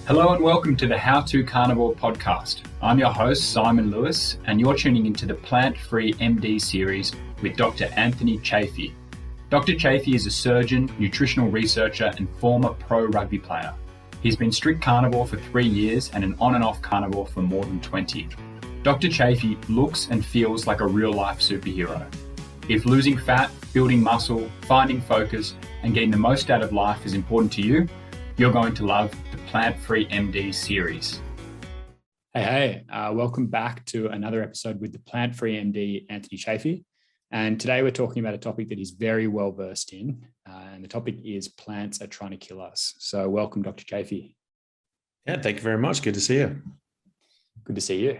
Hello and welcome to the How to Carnivore podcast. I'm your host, Simon Lewis, and you're tuning into the Plant-Free MD series with Dr. Anthony Chaffee. Dr. Chaffee is a surgeon, nutritional researcher, and former pro rugby player. He's been strict carnivore for 3 years and an on and off carnivore for more than 20. Dr. Chaffee looks and feels like a real-life superhero. If losing fat, building muscle, finding focus, and getting the most out of life is important to you, you're going to love the Plant-Free MD series. Hey, welcome back to another episode with the Plant-Free MD, Anthony Chaffee. And today we're talking about a topic that he's very well versed in. And the topic is plants are trying to kill us. So welcome, Dr. Chaffee. Yeah, thank you very much. Good to see you. Good to see you.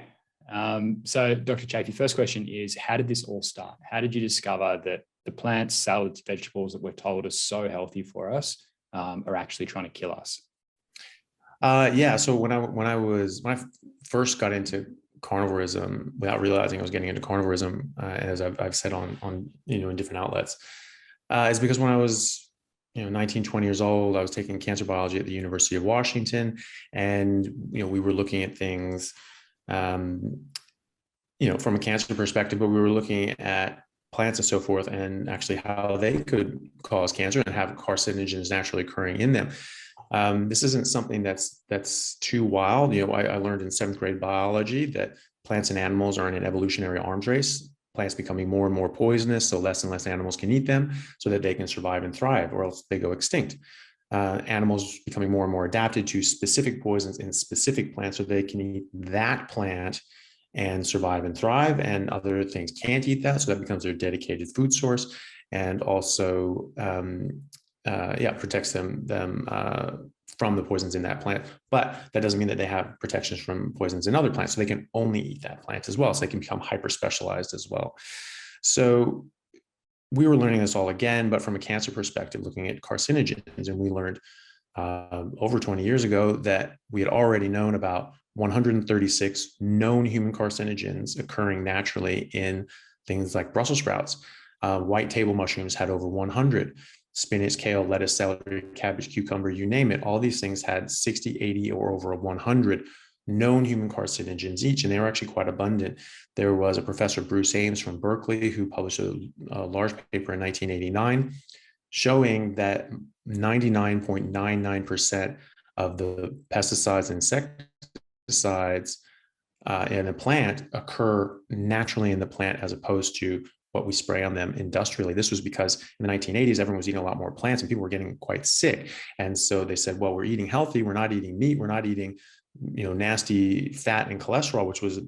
So Dr. Chaffee, first question is, how did this all start? How did you discover that the plants, salads, vegetables that we're told are so healthy for us are actually trying to kill us? So when I first got into carnivorism, without realizing I was getting into carnivorism, as I've said on in different outlets, is because when I was 19, 20 years old, I was taking cancer biology at the University of Washington, and we were looking at things, from a cancer perspective, but we were looking at plants and so forth, and actually how they could cause cancer and have carcinogens naturally occurring in them. This isn't something that's too wild. I learned in 7th grade biology that plants and animals are in an evolutionary arms race. Plants becoming more and more poisonous, so less and less animals can eat them so that they can survive and thrive, or else they go extinct. Animals becoming more and more adapted to specific poisons in specific plants so they can eat that plant and survive and thrive, and other things can't eat that, so that becomes their dedicated food source, and also protects them from the poisons in that plant. But that doesn't mean that they have protections from poisons in other plants, so they can only eat that plant as well, so they can become hyper specialized as well. So we were learning this all again, but from a cancer perspective, looking at carcinogens, and we learned over 20 years ago that we had already known about 136 known human carcinogens occurring naturally in things like Brussels sprouts. White table mushrooms had over 100. Spinach, kale, lettuce, celery, cabbage, cucumber, you name it. All these things had 60, 80, or over 100 known human carcinogens each, and they were actually quite abundant. There was a professor, Bruce Ames from Berkeley, who published a large paper in 1989 showing that 99.99% of the pesticides and insecticides in a plant occur naturally in the plant as opposed to what we spray on them industrially. This was because in the 1980s, everyone was eating a lot more plants and people were getting quite sick. And so they said, well, we're eating healthy. We're not eating meat. We're not eating, nasty fat and cholesterol, which was,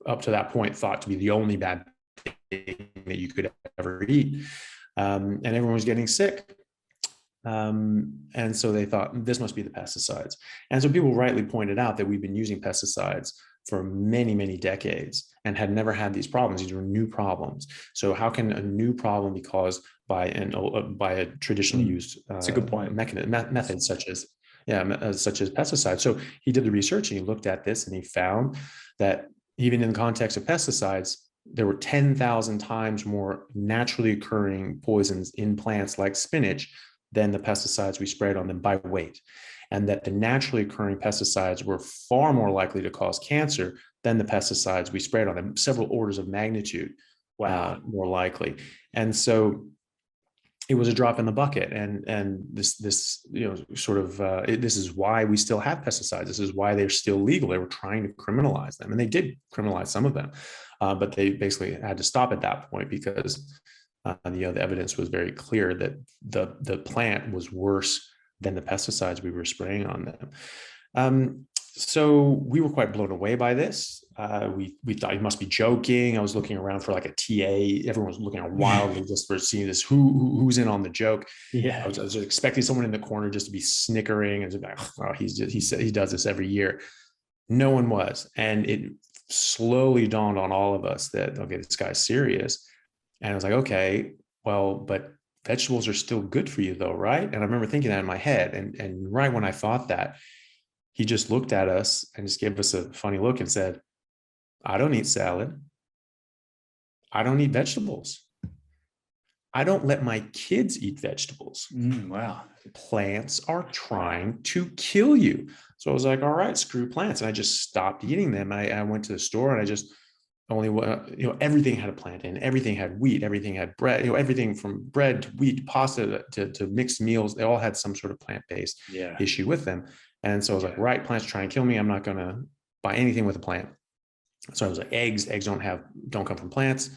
up to that point thought to be the only bad thing that you could ever eat. And everyone was getting sick. And so they thought this must be the pesticides. And so people rightly pointed out that we've been using pesticides for many, many decades and had never had these problems. These were new problems. So how can a new problem be caused by a traditionally used That's a good point. method such as pesticides? So he did the research and he looked at this and he found that even in the context of pesticides, there were 10,000 times more naturally occurring poisons in plants like spinach than the pesticides we sprayed on them by weight. And that the naturally occurring pesticides were far more likely to cause cancer than the pesticides we sprayed on them, several orders of magnitude more likely. And so it was a drop in the bucket. And this this is why we still have pesticides. This is why they're still legal. They were trying to criminalize them, and they did criminalize some of them, but they basically had to stop at that point because the evidence was very clear that the plant was worse than the pesticides we were spraying on them. So we were quite blown away by this. We thought he must be joking. I was looking around for like a TA. Everyone was looking around wildly just for seeing this. Who's in on the joke? Yeah, I was expecting someone in the corner just to be snickering and just like, oh, he does this every year. No one was, and it slowly dawned on all of us that okay, this guy's serious. And I was like, okay, well, but vegetables are still good for you though, right? And I remember thinking that in my head. And right when I thought that, he just looked at us and just gave us a funny look and said, I don't eat salad. I don't eat vegetables. I don't let my kids eat vegetables. Wow. Plants are trying to kill you. So I was like, all right, screw plants. And I just stopped eating them. I went to the store and I just only, everything had a plant in, everything had wheat, everything had bread, everything from bread to wheat, pasta to mixed meals. They all had some sort of plant-based issue with them. And so I was like, right, plants try and kill me. I'm not going to buy anything with a plant. So I was like, eggs don't come from plants.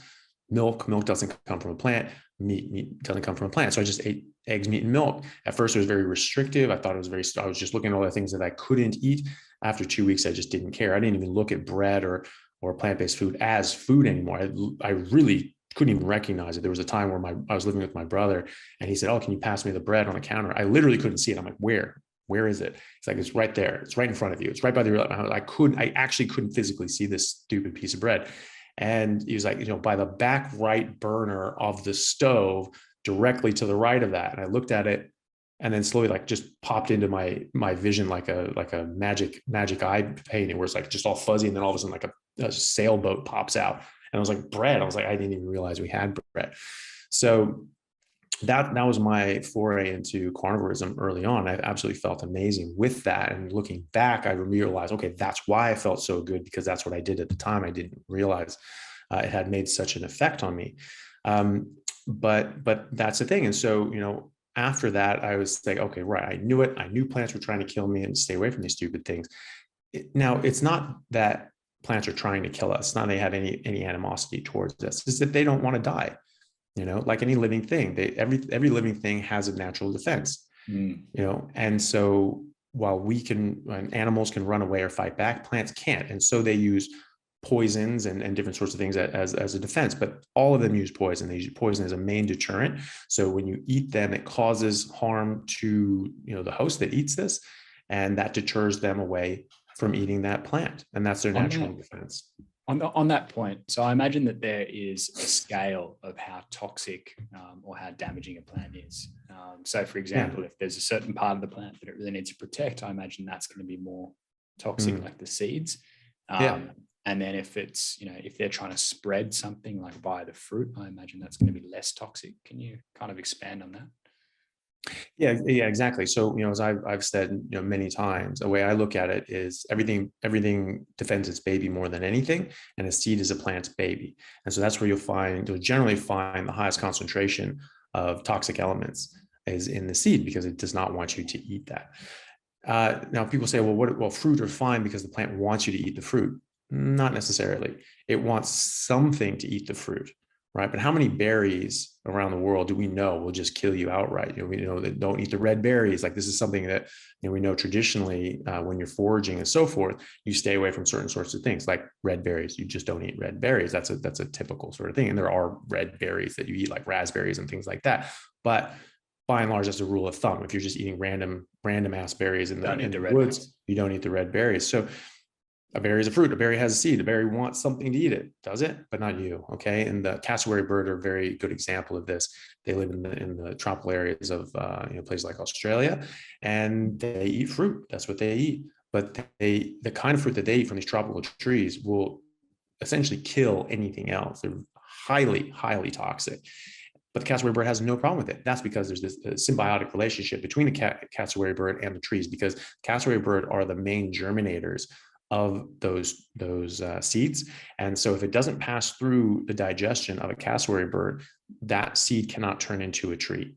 Milk doesn't come from a plant. Meat doesn't come from a plant. So I just ate eggs, meat, and milk. At first, it was very restrictive. I thought it was I was just looking at all the things that I couldn't eat. After 2 weeks, I just didn't care. I didn't even look at bread or plant-based food as food anymore. I really couldn't even recognize it. There was a time where I was living with my brother and he said, oh, can you pass me the bread on the counter? I literally couldn't see it. I'm like, where is it? It's like, it's right there. It's right in front of you. It's right by the, I actually couldn't physically see this stupid piece of bread. And he was like, by the back right burner of the stove, directly to the right of that. And I looked at it and then slowly just popped into my vision like a magic eye painting where it's like just all fuzzy. And then all of a sudden a sailboat pops out. And I was like, bread. I was like, I didn't even realize we had bread. So that was my foray into carnivorism early on. I absolutely felt amazing with that. And looking back, I realized, okay, that's why I felt so good, because that's what I did at the time. I didn't realize it had made such an effect on me. But that's the thing. And so, after that, I was like, okay, right. I knew it. I knew plants were trying to kill me and stay away from these stupid things. Now, it's not that plants are trying to kill us. It's not they have any animosity towards us. It's that they don't want to die. Like any living thing, every living thing has a natural defense, and so while animals can run away or fight back, plants can't. And so they use poisons and different sorts of things as a defense, but all of them use poison. They use poison as a main deterrent. So when you eat them, it causes harm to, the host that eats this, and that deters them away from eating that plant. And that's their natural defense. On that point, so I imagine that there is a scale of how toxic or how damaging a plant is. So, for example, if there's a certain part of the plant that it really needs to protect, I imagine that's going to be more toxic, like the seeds. And then if it's, if they're trying to spread something like via the fruit, I imagine that's going to be less toxic. Can you kind of expand on that? Yeah, exactly. So, as I've said, many times, the way I look at it is everything defends its baby more than anything, and a seed is a plant's baby. And so that's where you'll generally find the highest concentration of toxic elements is in the seed, because it does not want you to eat that. Now, people say, well, fruit are fine because the plant wants you to eat the fruit. Not necessarily. It wants something to eat the fruit. Right. But how many berries around the world do we know will just kill you outright? We know that don't eat the red berries. Like, this is something that we know traditionally when you're foraging and so forth, you stay away from certain sorts of things like red berries. You just don't eat red berries. That's a typical sort of thing. And there are red berries that you eat, like raspberries and things like that. But by and large, that's a rule of thumb. If you're just eating random ass berries in the woods, you don't eat the red berries. So a berry is a fruit. A berry has a seed. A berry wants something to eat it, does it? But not you. Okay. And the cassowary bird are a very good example of this. They live in the tropical areas of places like Australia, and they eat fruit. That's what they eat. But the kind of fruit that they eat from these tropical trees will essentially kill anything else. They're highly, highly toxic. But the cassowary bird has no problem with it. That's because there's this symbiotic relationship between the cassowary bird and the trees, because cassowary bird are the main germinators of those seeds. And so if it doesn't pass through the digestion of a cassowary bird, that seed cannot turn into a tree.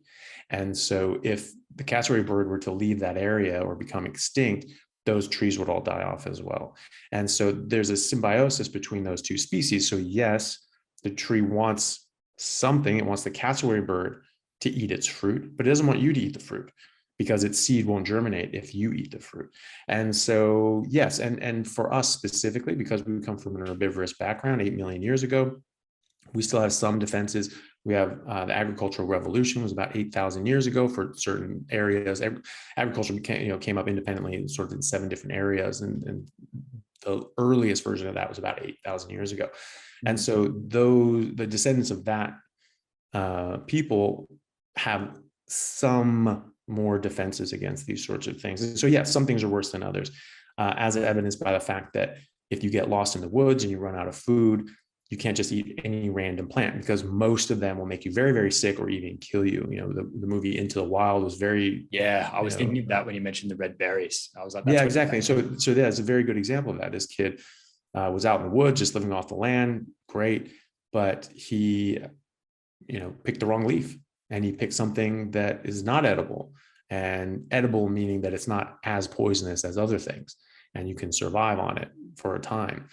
And so if the cassowary bird were to leave that area or become extinct, those trees would all die off as well. And so there's a symbiosis between those two species. So yes, the tree wants something. It wants the cassowary bird to eat its fruit, but it doesn't want you to eat the fruit, because its seed won't germinate if you eat the fruit. And so, yes, and for us specifically, because we come from an herbivorous background 8 million years ago, we still have some defenses. We have the agricultural revolution was about 8,000 years ago for certain areas. Agriculture came up independently sort of in 7 different areas. And the earliest version of that was about 8,000 years ago. And so the descendants of that people have some more defenses against these sorts of things. And so, yes, some things are worse than others, as evidenced by the fact that if you get lost in the woods and you run out of food, you can't just eat any random plant, because most of them will make you very, very sick or even kill you. The movie Into the Wild was very, I was thinking of that when you mentioned the red berries. I was like, yeah, exactly. So that's a very good example of that. This kid was out in the woods, just living off the land. Great. But he, picked the wrong leaf, and he picked something that is not edible, and edible meaning that it's not as poisonous as other things, and you can survive on it for a time.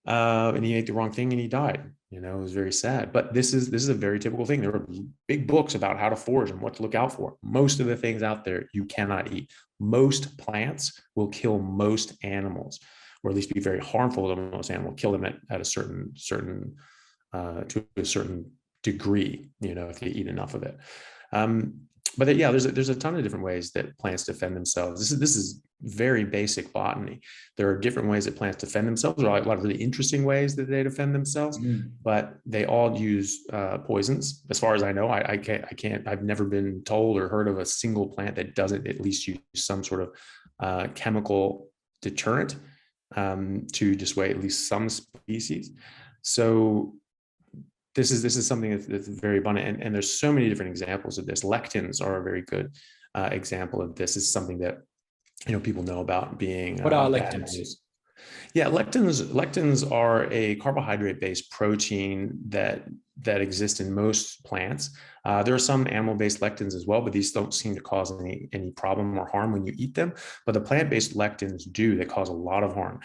And he ate the wrong thing and he died. It was very sad. But this is a very typical thing. There are big books about how to forage and what to look out for. Most of the things out there you cannot eat. Most plants will kill most animals, or at least be very harmful to most animals. Kill them at a certain to a certain degree, if you eat enough of it. But there's a ton of different ways that plants defend themselves. This is very basic botany. There are different ways that plants defend themselves. There are a lot of really interesting ways that they defend themselves, but they all use poisons. As far as I know, I've never been told or heard of a single plant that doesn't at least use some sort of chemical deterrent to dissuade at least some species. So this is something that's very abundant, and there's so many different examples of this. Lectins are a very good example of this. Is something that people know about being. What are lectins? Yeah, lectins are a carbohydrate-based protein that exist in most plants. There are some animal-based lectins as well, but these don't seem to cause any problem or harm when you eat them. But the plant-based lectins do. They cause a lot of harm.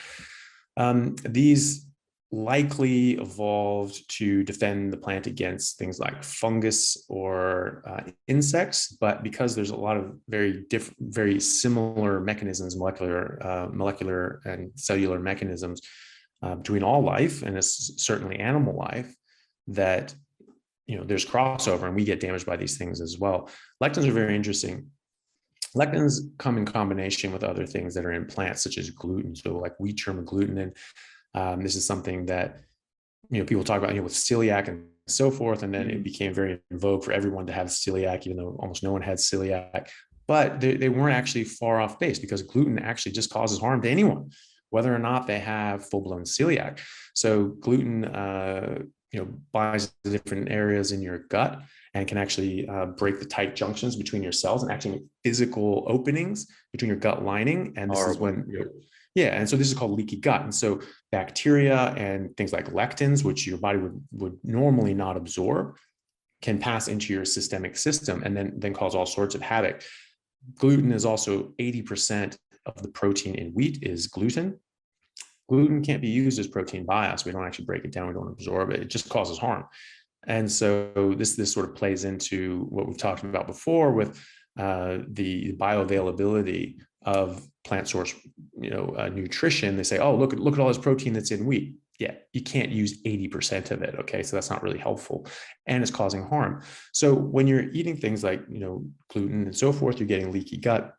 These likely evolved to defend the plant against things like fungus or insects, but because there's a lot of very similar mechanisms, molecular and cellular mechanisms between all life, and it's certainly animal life, that there's crossover, and we get damaged by these things as well. Lectins are very interesting. Lectins come in combination with other things that are in plants, such as gluten, so like wheat germ gluten. And this is something that people talk about with celiac and so forth, and then it became very in vogue for everyone to have celiac, even though almost no one had celiac. But they weren't actually far off base, because gluten actually just causes harm to anyone, whether or not they have full-blown celiac. So gluten binds to different areas in your gut and can actually break the tight junctions between your cells and actually make physical openings between your gut lining. And this is when and so this is called leaky gut. And so bacteria and things like lectins, which your body would normally not absorb, can pass into your systemic system and then cause all sorts of havoc. Gluten is also 80% of the protein in wheat is gluten. Gluten can't be used as protein by us. We don't actually break it down. We don't absorb it. It just causes harm. And so this sort of plays into what we've talked about before with the bioavailability of plant source, nutrition. They say, oh, look at all this protein that's in wheat. Yeah, you can't use 80% of it. Okay, so that's not really helpful, and it's causing harm. So when you're eating things like gluten and so forth, you're getting leaky gut.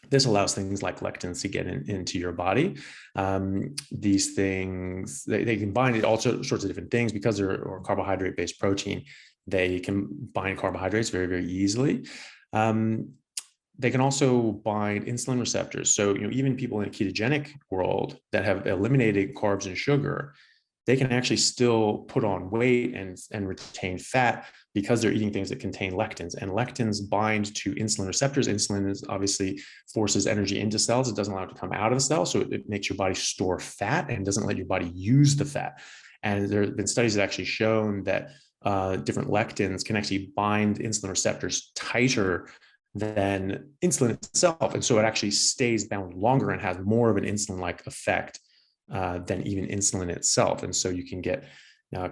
This allows things like lectins to get into your body. These things, they can bind all sorts of different things because they're carbohydrate-based protein. They can bind carbohydrates very, very easily. They can also bind insulin receptors. So, even people in a ketogenic world that have eliminated carbs and sugar, they can actually still put on weight and retain fat because they're eating things that contain lectins. And lectins bind to insulin receptors. Insulin is obviously forces energy into cells. It doesn't allow it to come out of the cell. So it makes your body store fat and doesn't let your body use the fat. And there have been studies that actually shown that different lectins can actually bind insulin receptors tighter than insulin itself. And so it actually stays bound longer and has more of an insulin-like effect than even insulin itself. And so you can get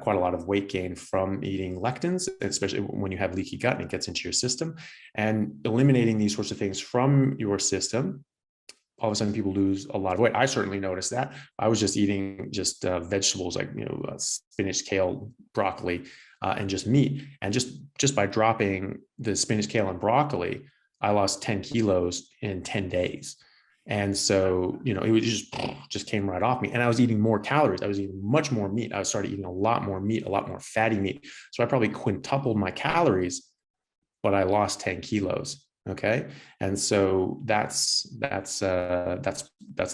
quite a lot of weight gain from eating lectins, especially when you have leaky gut and it gets into your system. And eliminating these sorts of things from your system, all of a sudden people lose a lot of weight. I certainly noticed that. I was just eating vegetables like spinach, kale, broccoli, and just meat. And just by dropping the spinach, kale, and broccoli, I lost 10 kilos in 10 days. And so, it would just came right off me. And I was eating more calories. I was eating much more meat. I started eating a lot more meat, a lot more fatty meat. So I probably quintupled my calories, but I lost 10 kilos. Okay. And so that's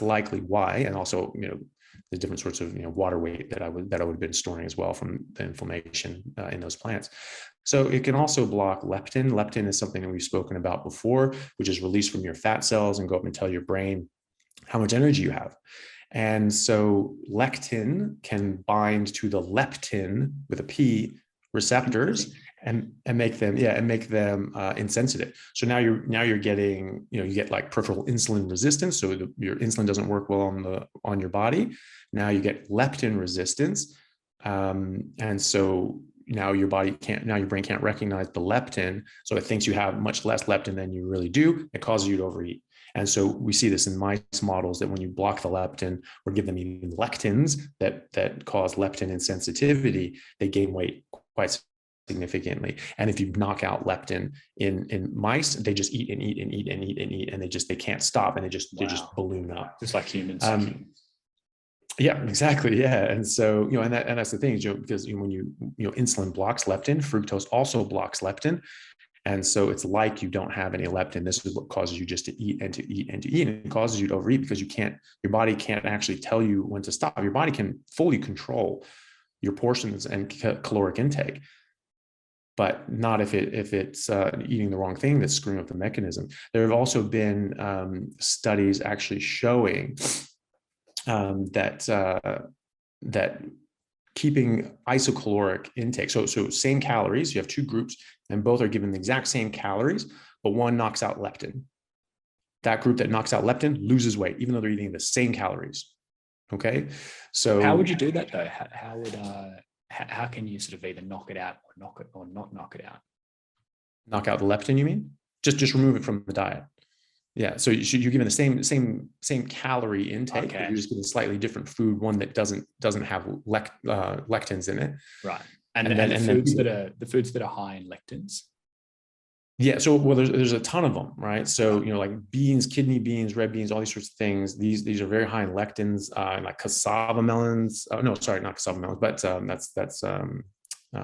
likely why. And also, the different sorts of water weight that I would have been storing as well from the inflammation in those plants. So it can also block leptin. Leptin is something that we've spoken about before, which is released from your fat cells and go up and tell your brain how much energy you have. And so lectin can bind to the leptin with a P receptors and make them insensitive. So now you're getting, you get like peripheral insulin resistance. So your insulin doesn't work well on your body. Now you get leptin resistance. And so now your brain can't recognize the leptin. So it thinks you have much less leptin than you really do. It causes you to overeat. And so we see this in mice models that when you block the leptin or give them even lectins that cause leptin insensitivity, they gain weight quite significantly. And if you knock out leptin in mice, they just eat and eat and eat and eat and eat, and they can't stop, and they just balloon up, just like humans. Yeah, exactly. Yeah. And so, and that's the thing, because when insulin blocks leptin, fructose also blocks leptin. And so it's like you don't have any leptin. This is what causes you just to eat and to eat and to eat. And it causes you to overeat because your body can't actually tell you when to stop. Your body can fully control your portions and caloric intake, but not if it's eating the wrong thing that's screwing up the mechanism. There have also been studies actually showing that keeping isocaloric intake. So same calories, you have two groups and both are given the exact same calories, but one knocks out leptin. That group that knocks out leptin loses weight, even though they're eating the same calories. Okay. So how would you do that though? How can you sort of either knock it out or not knock it out? Knock out the leptin, you mean? Just remove it from the diet. Yeah, so you're given the same calorie intake, okay, but you're just getting slightly different food, one that doesn't have lectins in it. Right. And the foods that are high in lectins. Yeah, so there's a ton of them, right? So like beans, kidney beans, red beans, all these sorts of things. These are very high in lectins, like cassava melons. No, sorry, not cassava melons, but that's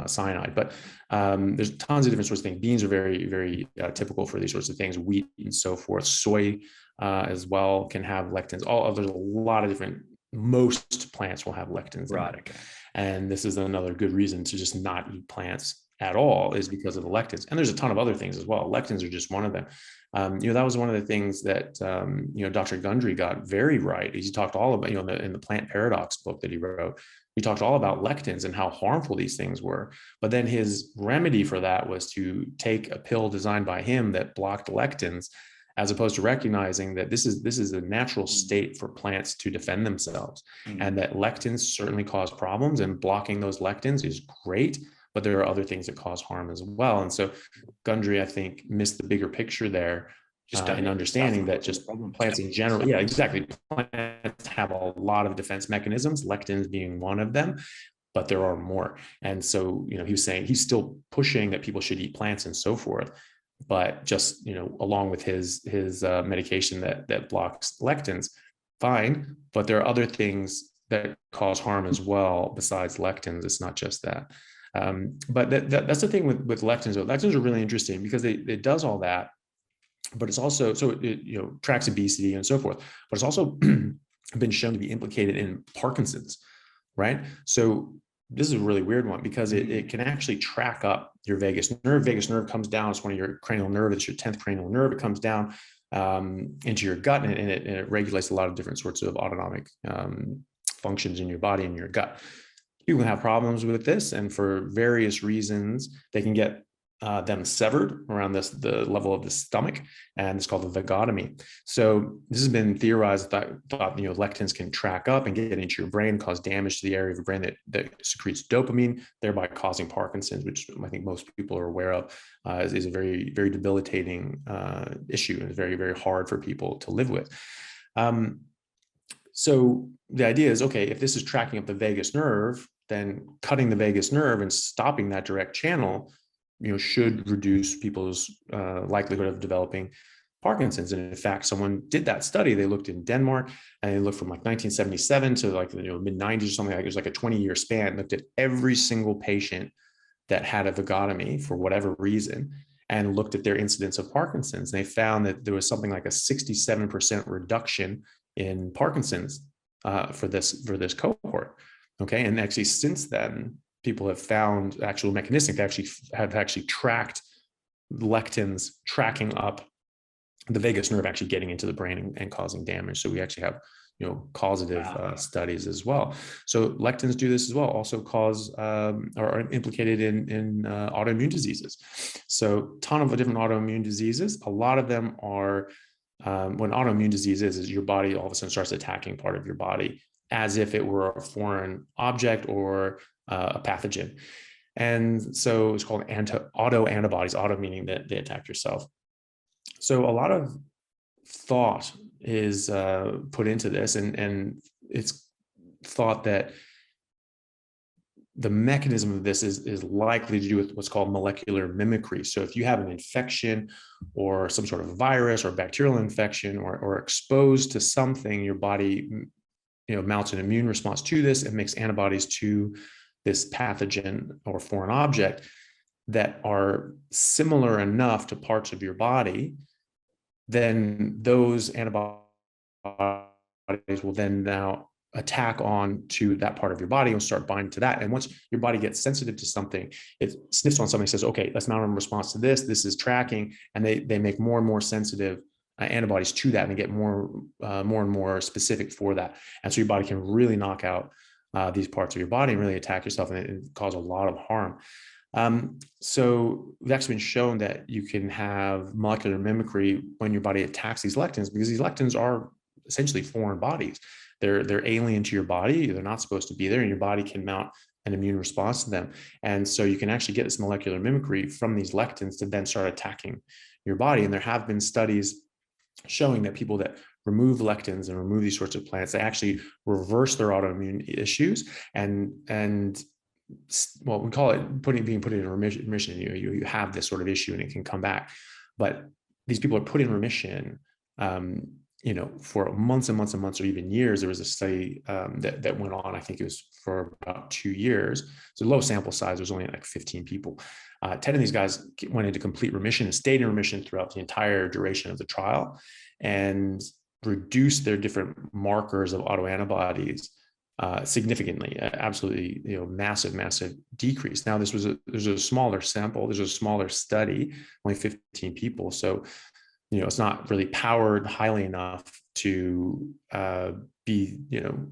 cyanide. But there's tons of different sorts of things. Beans are very, very typical for these sorts of things. Wheat and so forth. Soy as well can have lectins. There's a lot of different. Most plants will have lectins. Right. Okay. And this is another good reason to just not eat plants at all, is because of the lectins. And there's a ton of other things as well. Lectins are just one of them. That was one of the things that Dr. Gundry got very right. He talked all about, in the Plant Paradox book that he wrote, he talked all about lectins and how harmful these things were. But then his remedy for that was to take a pill designed by him that blocked lectins, as opposed to recognizing that this is a natural state for plants to defend themselves, and that lectins certainly cause problems, and blocking those lectins is great, but there are other things that cause harm as well. And so Gundry, I think, missed the bigger picture there, in understanding that just plants in general, yeah, exactly. Plants have a lot of defense mechanisms, lectins being one of them, but there are more. And so, he was saying he's still pushing that people should eat plants and so forth, but just, along with his medication that blocks lectins, fine. But there are other things that cause harm as well besides lectins. It's not just that. But that's the thing with lectins. Lectins are really interesting because it does all that, but it's also, it tracks obesity and so forth, but it's also been shown to be implicated in Parkinson's, right? So this is a really weird one because it can actually track up your vagus nerve. Vagus nerve comes down. It's one of your cranial nerve. It's your 10th cranial nerve. It comes down into your gut, and it regulates a lot of different sorts of autonomic functions in your body and your gut. People can have problems with this, and for various reasons, they can get them severed around the level of the stomach, and it's called the vagotomy. So this has been theorized that lectins can track up and get into your brain, cause damage to the area of your brain that secretes dopamine, thereby causing Parkinson's, which I think most people are aware of, is a very, very debilitating issue, and it's very, very hard for people to live with. So the idea is, okay, if this is tracking up the vagus nerve, then cutting the vagus nerve and stopping that direct channel should reduce people's likelihood of developing Parkinson's. And in fact, someone did that study. They looked in Denmark, and they looked from like 1977 to like mid 90s or something. Like it was like a 20-year span. Looked at every single patient that had a vagotomy for whatever reason, and looked at their incidence of Parkinson's. And they found that there was something like a 67% reduction in Parkinson's for this cohort. Okay, and actually since then, people have found actual mechanistic. They have tracked lectins tracking up the vagus nerve, actually getting into the brain and causing damage. So we actually have causative studies as well. So lectins do this as well, also cause are implicated in autoimmune diseases. So a ton of different autoimmune diseases. A lot of them are when autoimmune disease is your body all of a sudden starts attacking part of your body as if it were a foreign object or a pathogen. And so it's called autoantibodies, auto meaning that they attack yourself. So a lot of thought is put into this, and it's thought that the mechanism of this is likely to do with what's called molecular mimicry. So if you have an infection or some sort of virus or bacterial infection or exposed to something, your body mounts an immune response to this and makes antibodies to this pathogen or foreign object that are similar enough to parts of your body, then those antibodies will then now attack on to that part of your body and start binding to that. And once your body gets sensitive to something, it sniffs on something, says, okay, let's mount a response to this. This is tracking. And they make more and more sensitive antibodies to that, and they get more and more specific for that. And so your body can really knock out these parts of your body and really attack yourself and cause a lot of harm. So it's actually been shown that you can have molecular mimicry when your body attacks these lectins, because these lectins are essentially foreign bodies. They're alien to your body. They're not supposed to be there, and your body can mount an immune response to them. And so you can actually get this molecular mimicry from these lectins to then start attacking your body. And there have been studies showing that people that remove lectins and remove these sorts of plants, they actually reverse their autoimmune issues and well, we call it being put in remission. You have this sort of issue and it can come back, but these people are put in remission, for months and months and months, or even years. There was a study that went on, I think it was for about 2 years. So low sample size, there was only like 15 people. 10 of these guys went into complete remission and stayed in remission throughout the entire duration of the trial, and reduced their different markers of autoantibodies significantly, absolutely, massive decrease. Now there's a smaller sample, there's a smaller study, only 15 people. So, it's not really powered highly enough to be,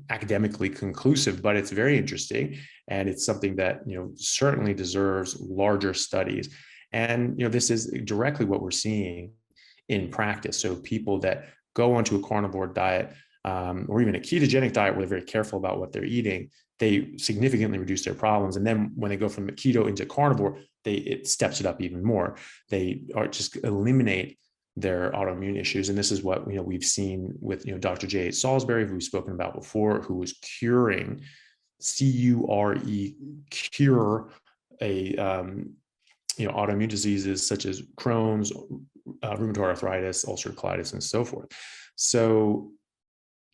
academically conclusive, but it's very interesting. And it's something that, certainly deserves larger studies. And, this is directly what we're seeing in practice. So people that go onto a carnivore diet, or even a ketogenic diet where they're very careful about what they're eating, they significantly reduce their problems. And then when they go from keto into carnivore, it steps it up even more. They are just eliminate their autoimmune issues. And this is what we've seen with Dr. J. Salisbury, who we've spoken about before, who was curing cure a autoimmune diseases such as Crohn's, rheumatoid arthritis, ulcerative colitis, and so forth. So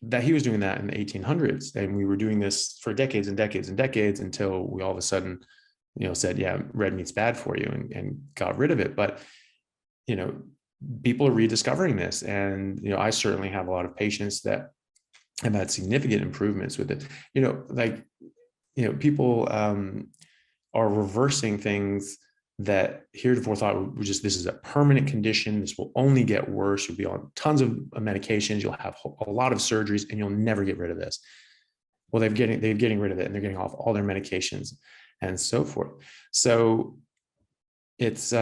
that he was doing that in the 1800s, and we were doing this for decades and decades and decades until we all of a sudden, said, yeah, red meat's bad for you, and got rid of it. But, people are rediscovering this. And, I certainly have a lot of patients that have had significant improvements with it. People are reversing things that heretofore thought this is a permanent condition. This will only get worse. You'll be on tons of medications. You'll have a lot of surgeries, and you'll never get rid of this. Well, they're getting rid of it, and they're getting off all their medications and so forth. So it's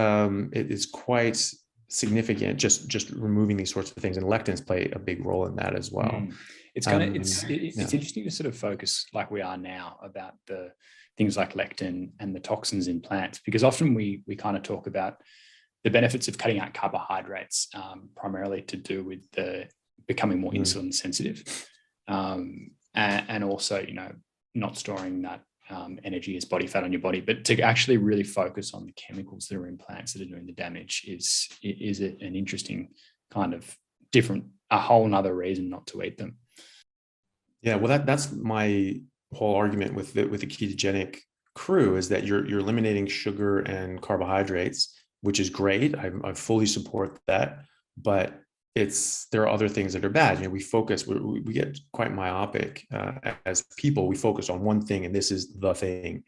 quite significant just removing these sorts of things, and lectins play a big role in that as well. It's interesting to sort of focus like we are now about the things like lectin and the toxins in plants, because often we kind of talk about the benefits of cutting out carbohydrates, primarily to do with the becoming more insulin sensitive, and also not storing that energy as body fat on your body, but to actually really focus on the chemicals that are in plants that are doing the damage is an interesting kind of a whole nother reason not to eat them. Yeah, well, that's my whole argument with the ketogenic crew, is that you're eliminating sugar and carbohydrates, which is great. I fully support that, but there are other things that are bad. You know, we get quite myopic as people. We focus on one thing, and this is the thing,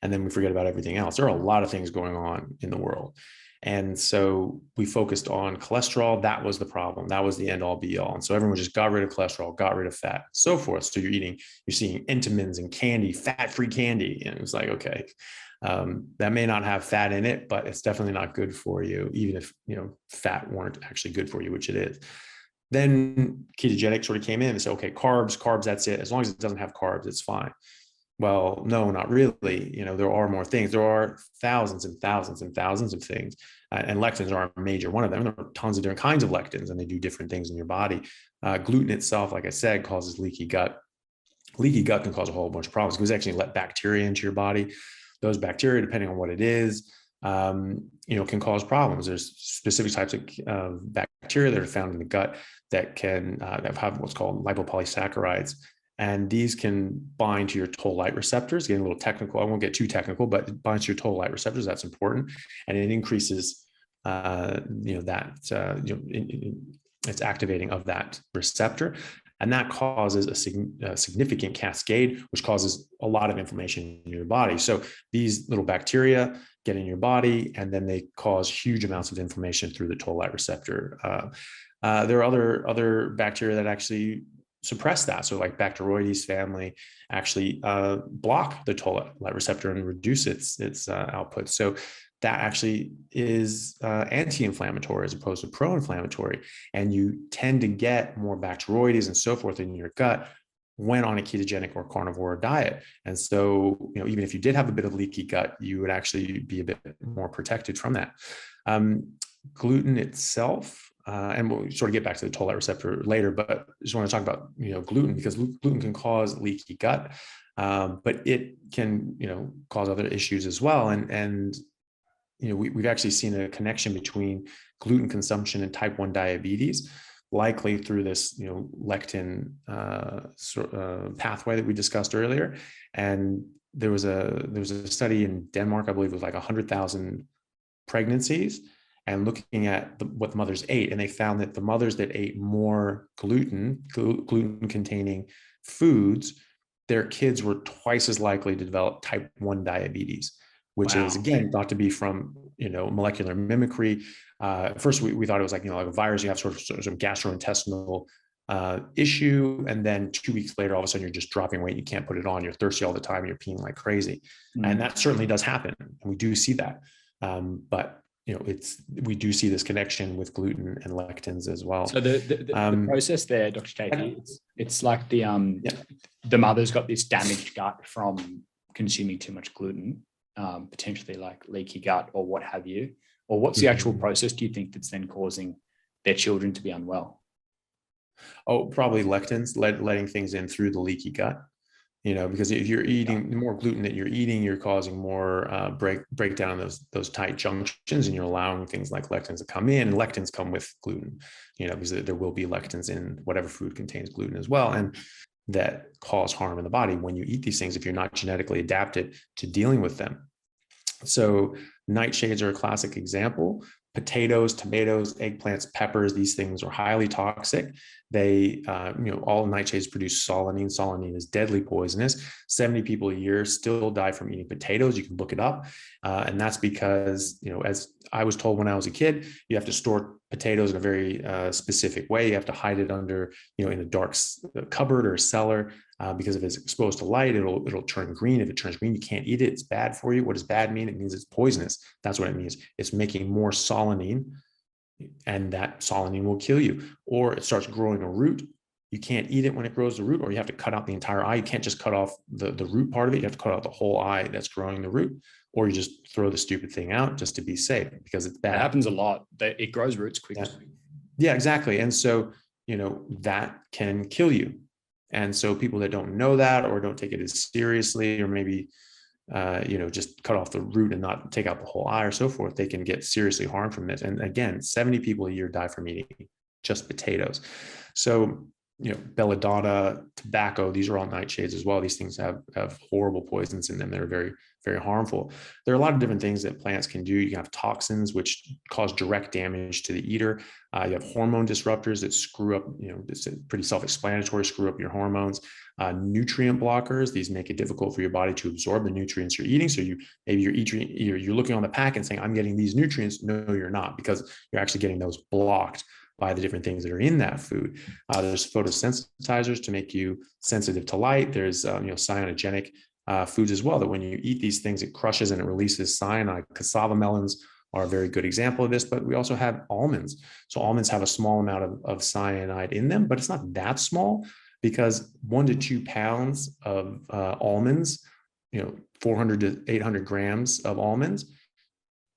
and then we forget about everything else. There are a lot of things going on in the world, and so we focused on cholesterol. That was the problem. That was the end all be all. And so everyone just got rid of cholesterol, got rid of fat, so forth. So you're seeing Entenmann's and candy, fat-free candy, and it's like, okay, that may not have fat in it, but it's definitely not good for you, even if, you know, fat weren't actually good for you, which it is. Then ketogenic sort of came in and said, okay, carbs, that's it. As long as it doesn't have carbs, it's fine. Well, no, not really. You know, there are more things. There are thousands and thousands and thousands of things. And lectins are a major one of them. There are tons of different kinds of lectins, and they do different things in your body. Gluten itself, like I said, causes leaky gut. Leaky gut can cause a whole bunch of problems because it actually let bacteria into your body. Those bacteria, depending on what it is, you know, can cause problems. There's specific types of bacteria that are found in the gut that can that have what's called lipopolysaccharides. And these can bind to your toll light receptors. Getting a little technical, I won't get too technical, but it binds to your toll light receptors. That's important, and it increases, you know, it's activating of that receptor, and that causes a significant cascade, which causes a lot of inflammation in your body. So these little bacteria get in your body, and then they cause huge amounts of inflammation through the toll light receptor. There are other bacteria that actually suppress that. So like Bacteroides family actually block the toll light receptor and reduce its output. So that actually is anti-inflammatory as opposed to pro-inflammatory. And you tend to get more Bacteroides and so forth in your gut when on a ketogenic or carnivore diet. And so, you know, even if you did have a bit of leaky gut, you would actually be a bit more protected from that. Gluten itself, and we'll sort of get back to the toll light receptor later, but I just want to talk about, you know, gluten, because gluten can cause leaky gut, but it can, you know, cause other issues as well. And you know, we've actually seen a connection between gluten consumption and type 1 diabetes, likely through this, you know, lectin pathway that we discussed earlier. And there was a study in Denmark, I believe it was like 100,000 pregnancies, and looking at what the mothers ate. And they found that the mothers that ate more gluten containing foods, their kids were twice as likely to develop type 1 diabetes, which is, again, thought to be from, you know, molecular mimicry. First, we thought it was like, you know, like a virus. You have sort of some gastrointestinal issue, and then 2 weeks later, all of a sudden, you're just dropping weight. You can't put it on. You're thirsty all the time. You're peeing like crazy, and that certainly does happen. And we do see that, but you know, we do see this connection with gluten and lectins as well. So the process there, Dr. Chaffee, it's like the mother's got this damaged gut from consuming too much gluten. Potentially like leaky gut or what have you, or what's the actual process, do you think, that's then causing their children to be unwell? Oh, probably lectins, letting things in through the leaky gut, you know, because if you're eating the more gluten that you're eating, you're causing more breakdown of those tight junctions, and you're allowing things like lectins to come in. And lectins come with gluten, you know, because there will be lectins in whatever food contains gluten as well, and that cause harm in the body when you eat these things if you're not genetically adapted to dealing with them. So nightshades are a classic example. Potatoes, tomatoes, eggplants, peppers, these things are highly toxic. They, you know, all nightshades produce solanine. Solanine is deadly poisonous. 70 people a year still die from eating potatoes. You can look it up. And that's because, you know, as I was told when I was a kid, you have to store potatoes in a very specific way. You have to hide it under, you know, in a dark cupboard or cellar, because if it's exposed to light, it'll turn green. If it turns green, you can't eat it. It's bad for you. What does bad mean? It means it's poisonous. That's what it means. It's making more solanine, and that solanine will kill you. Or it starts growing a root. You can't eat it when it grows the root, or you have to cut out the entire eye. You can't just cut off the root part of it. You have to cut out the whole eye that's growing the root, or you just throw the stupid thing out just to be safe because it's bad. It happens a lot. It grows roots quickly. Yeah, exactly. And so, you know, that can kill you. And so people that don't know that, or don't take it as seriously, or maybe, you know, just cut off the root and not take out the whole eye or so forth, they can get seriously harmed from this. And again, 70 people a year die from eating just potatoes. So belladonna, tobacco, these are all nightshades as well. These things have horrible poisons in them that are very, very harmful. There are a lot of different things that plants can do. You can have toxins, which cause direct damage to the eater. You have hormone disruptors that screw up, it's pretty self-explanatory, screw up your hormones. Nutrient blockers, these make it difficult for your body to absorb the nutrients you're eating. So you're looking on the pack and saying, I'm getting these nutrients. No, you're not, because you're actually getting those blocked by the different things that are in that food. There's photosensitizers to make you sensitive to light. There's cyanogenic foods as well, that when you eat these things, it crushes and it releases cyanide. Cassava melons are a very good example of this, but we also have almonds. So almonds have a small amount of cyanide in them, but it's not that small, because 1 to 2 pounds of almonds, 400 to 800 grams of almonds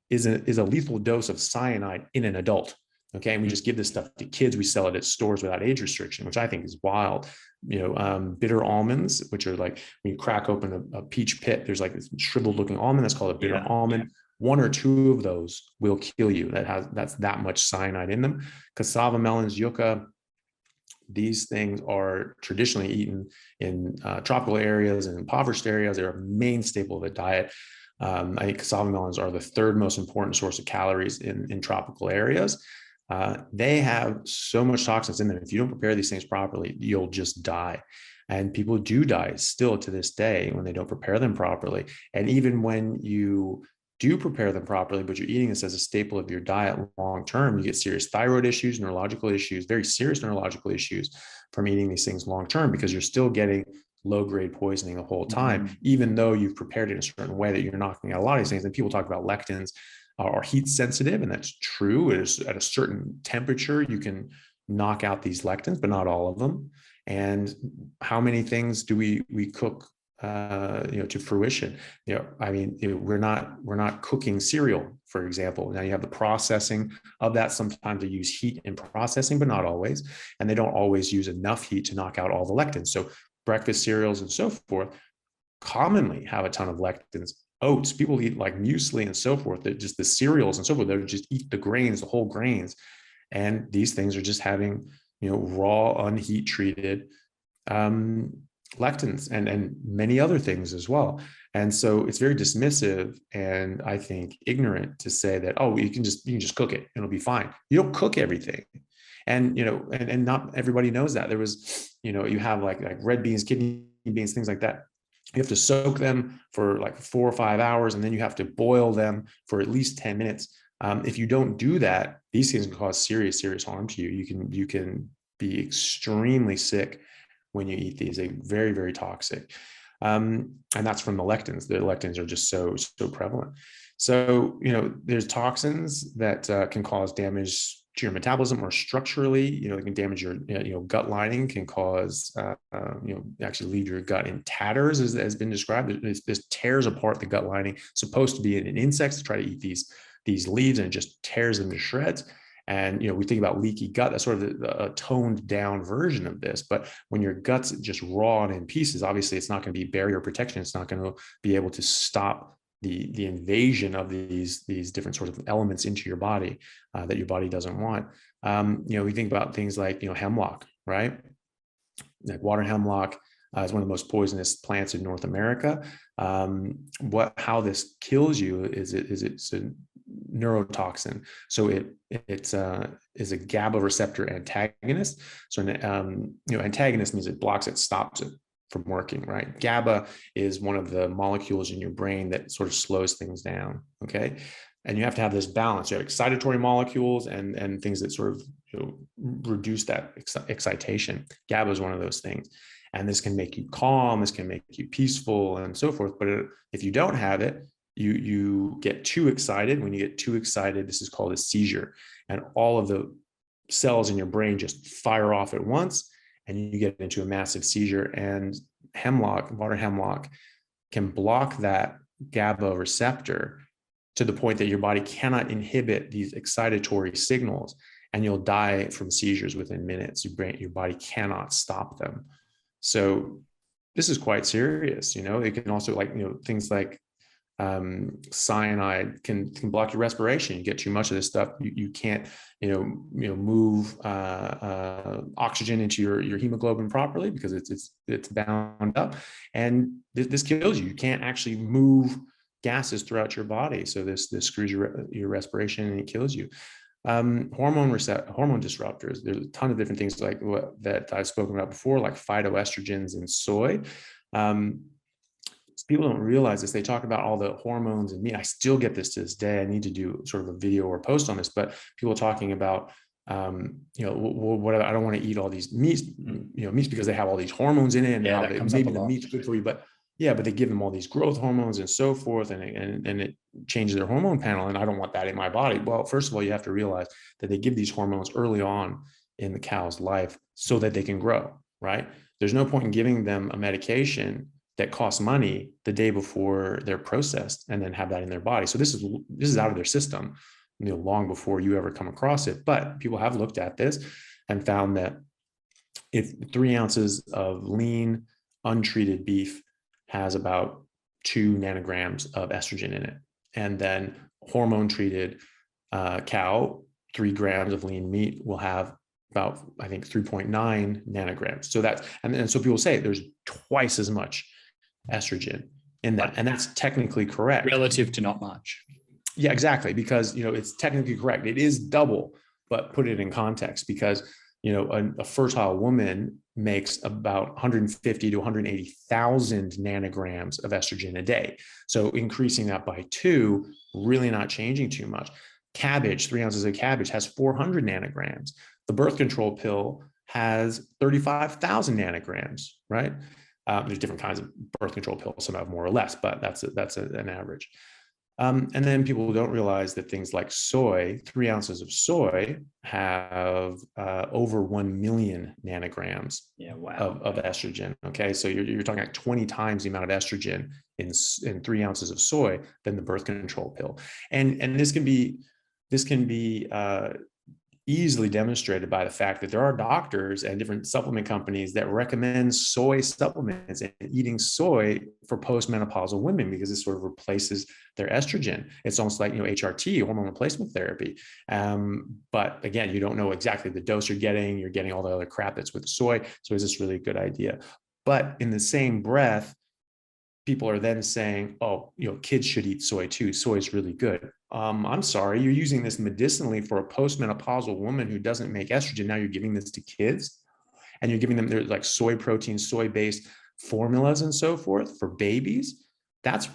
is a lethal dose of cyanide in an adult. Okay. And we just give this stuff to kids. We sell it at stores without age restriction, which I think is wild. Bitter almonds, which are like when you crack open a peach pit, there's like this shriveled looking almond that's called a bitter almond. 1 or 2 of those will kill you. That's that much cyanide in them. Cassava, melons, yucca, these things are traditionally eaten in tropical areas and impoverished areas. They're a main staple of the diet. I think cassava melons are the 3rd most important source of calories in tropical areas. They have so much toxins in them. If you don't prepare these things properly, you'll just die. And people do die still to this day when they don't prepare them properly. And even when you do prepare them properly, but you're eating this as a staple of your diet long term, you get serious thyroid issues, neurological issues, very serious neurological issues from eating these things long term, because you're still getting low-grade poisoning the whole time, even though you've prepared it in a certain way that you're knocking out a lot of these things. And people talk about lectins are heat sensitive, and that's true. It is at a certain temperature you can knock out these lectins, but not all of them. And how many things do we cook to fruition? We're not cooking cereal, for example. Now you have the processing of that. Sometimes they use heat in processing, but not always. And they don't always use enough heat to knock out all the lectins. So breakfast cereals and so forth commonly have a ton of lectins. Oats, people eat like muesli and so forth, that just the cereals and so forth, they just eat the grains, the whole grains. And these things are just having, raw, unheat treated lectins and many other things as well. And so it's very dismissive and I think ignorant to say that, oh, you can just cook it, it'll be fine. You don't cook everything. And, and not everybody knows that. There was, you have like red beans, kidney beans, things like that. You have to soak them for like 4 or 5 hours, and then you have to boil them for at least 10 minutes. If you don't do that, these things can cause serious, serious harm to you. You can be extremely sick when you eat these. They're very, very toxic. And that's from the lectins. The lectins are just so prevalent. So, there's toxins that can cause damage to your metabolism, or structurally, it can damage your, gut lining, can cause, actually leave your gut in tatters, as has been described. This tears apart the gut lining. It's supposed to be an insect to try to eat these leaves, and it just tears them to shreds. And, we think about leaky gut, that's sort of a toned down version of this. But when your gut's just raw and in pieces, obviously it's not going to be barrier protection. It's not going to be able to stop the invasion of these different sorts of elements into your body that your body doesn't want. We think about things like, hemlock, right? Like water hemlock is one of the most poisonous plants in North America. How this kills you is it's a neurotoxin. So it's is a GABA receptor antagonist. So antagonist means it blocks it, stops it from working, right? GABA is one of the molecules in your brain that sort of slows things down. Okay. And you have to have this balance. You have excitatory molecules and things that sort of reduce that excitation. GABA is one of those things. And this can make you calm, this can make you peaceful and so forth. But if you don't have it, you get too excited. When you get too excited, this is called a seizure. And all of the cells in your brain just fire off at once, and you get into a massive seizure. And water hemlock can block that GABA receptor to the point that your body cannot inhibit these excitatory signals, and you'll die from seizures within minutes. Your body cannot stop them. So this is quite serious. It can also, things like Cyanide can block your respiration. You get too much of this stuff, you can't move oxygen into your hemoglobin properly because it's bound up, and this kills you. You can't actually move gases throughout your body, so this screws your respiration and it kills you. Hormone disruptors. There's a ton of different things like that I've spoken about before, like phytoestrogens in soy. People don't realize this. They talk about all the hormones in meat. I still get this to this day. I need to do sort of a video or post on this, but people talking about, what I don't want to eat all these meats, meats because they have all these hormones in it, and how maybe the meat's good for you, but they give them all these growth hormones and so forth, and it changes their hormone panel, and I don't want that in my body. Well, first of all, you have to realize that they give these hormones early on in the cow's life so that they can grow, right? There's no point in giving them a medication that costs money the day before they're processed and then have that in their body. So this is out of their system, long before you ever come across it. But people have looked at this and found that if 3 ounces of lean, untreated beef has about 2 nanograms of estrogen in it, and then hormone treated cow, 3 grams of lean meat will have about, I think, 3.9 nanograms. So that's, and so people say there's twice as much estrogen in that, and that's technically correct relative to not much. Yeah, exactly, because it's technically correct. It is double, but put it in context, because a fertile woman makes about 150 to 180,000 nanograms of estrogen a day. So increasing that by 2, really not changing too much. Cabbage, 3 ounces of cabbage has 400 nanograms. The birth control pill has 35,000 nanograms, right? There's different kinds of birth control pills, some have more or less, but that's an average. And then people don't realize that things like soy, 3 ounces of soy have over 1 million nanograms of estrogen. Okay, so you're talking like 20 times the amount of estrogen in 3 ounces of soy than the birth control pill. And this can be easily demonstrated by the fact that there are doctors and different supplement companies that recommend soy supplements and eating soy for postmenopausal women, because it sort of replaces their estrogen. It's almost like, HRT, hormone replacement therapy. But again, you don't know exactly the dose you're getting all the other crap that's with soy. So is this really a good idea? But in the same breath, people are then saying, oh, kids should eat soy too. Soy is really good. I'm sorry, you're using this medicinally for a postmenopausal woman who doesn't make estrogen. Now you're giving this to kids, and you're giving them their like soy protein, soy-based formulas and so forth for babies. That's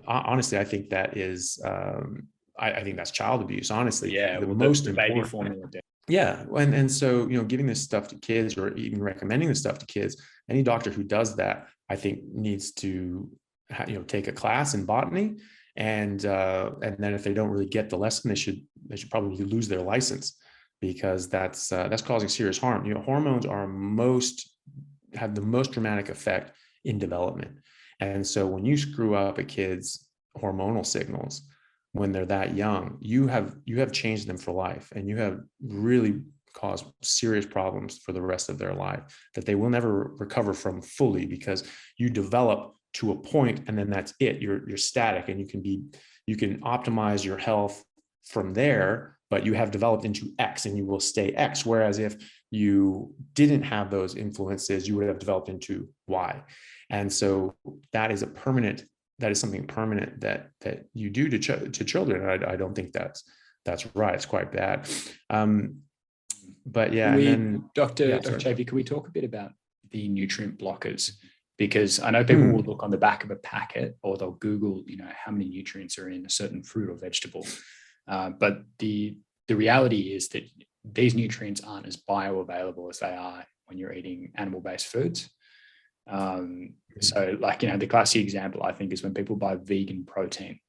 honestly, I think that is, I think that's child abuse. Honestly, the most the important baby formula. Yeah, and so giving this stuff to kids, or even recommending this stuff to kids, any doctor who does that, I think, needs to take a class in botany, and then if they don't really get the lesson, they should probably lose their license, because that's causing serious harm. Hormones have the most dramatic effect in development, and so when you screw up a kid's hormonal signals when they're that young, you have changed them for life, and you have really caused serious problems for the rest of their life that they will never recover from fully, because you develop to a point and then that's it. You're static, and you can optimize your health from there, but you have developed into X and you will stay X. Whereas if you didn't have those influences, you would have developed into Y. And so that is something permanent that you do to children. I don't think that's right. It's quite bad. But yeah, Dr. Chaffee, can we talk a bit about the nutrient blockers? Because I know people will look on the back of a packet, or they'll Google, how many nutrients are in a certain fruit or vegetable. But the reality is that these nutrients aren't as bioavailable as they are when you're eating animal-based foods. So the classic example, I think, is when people buy vegan protein.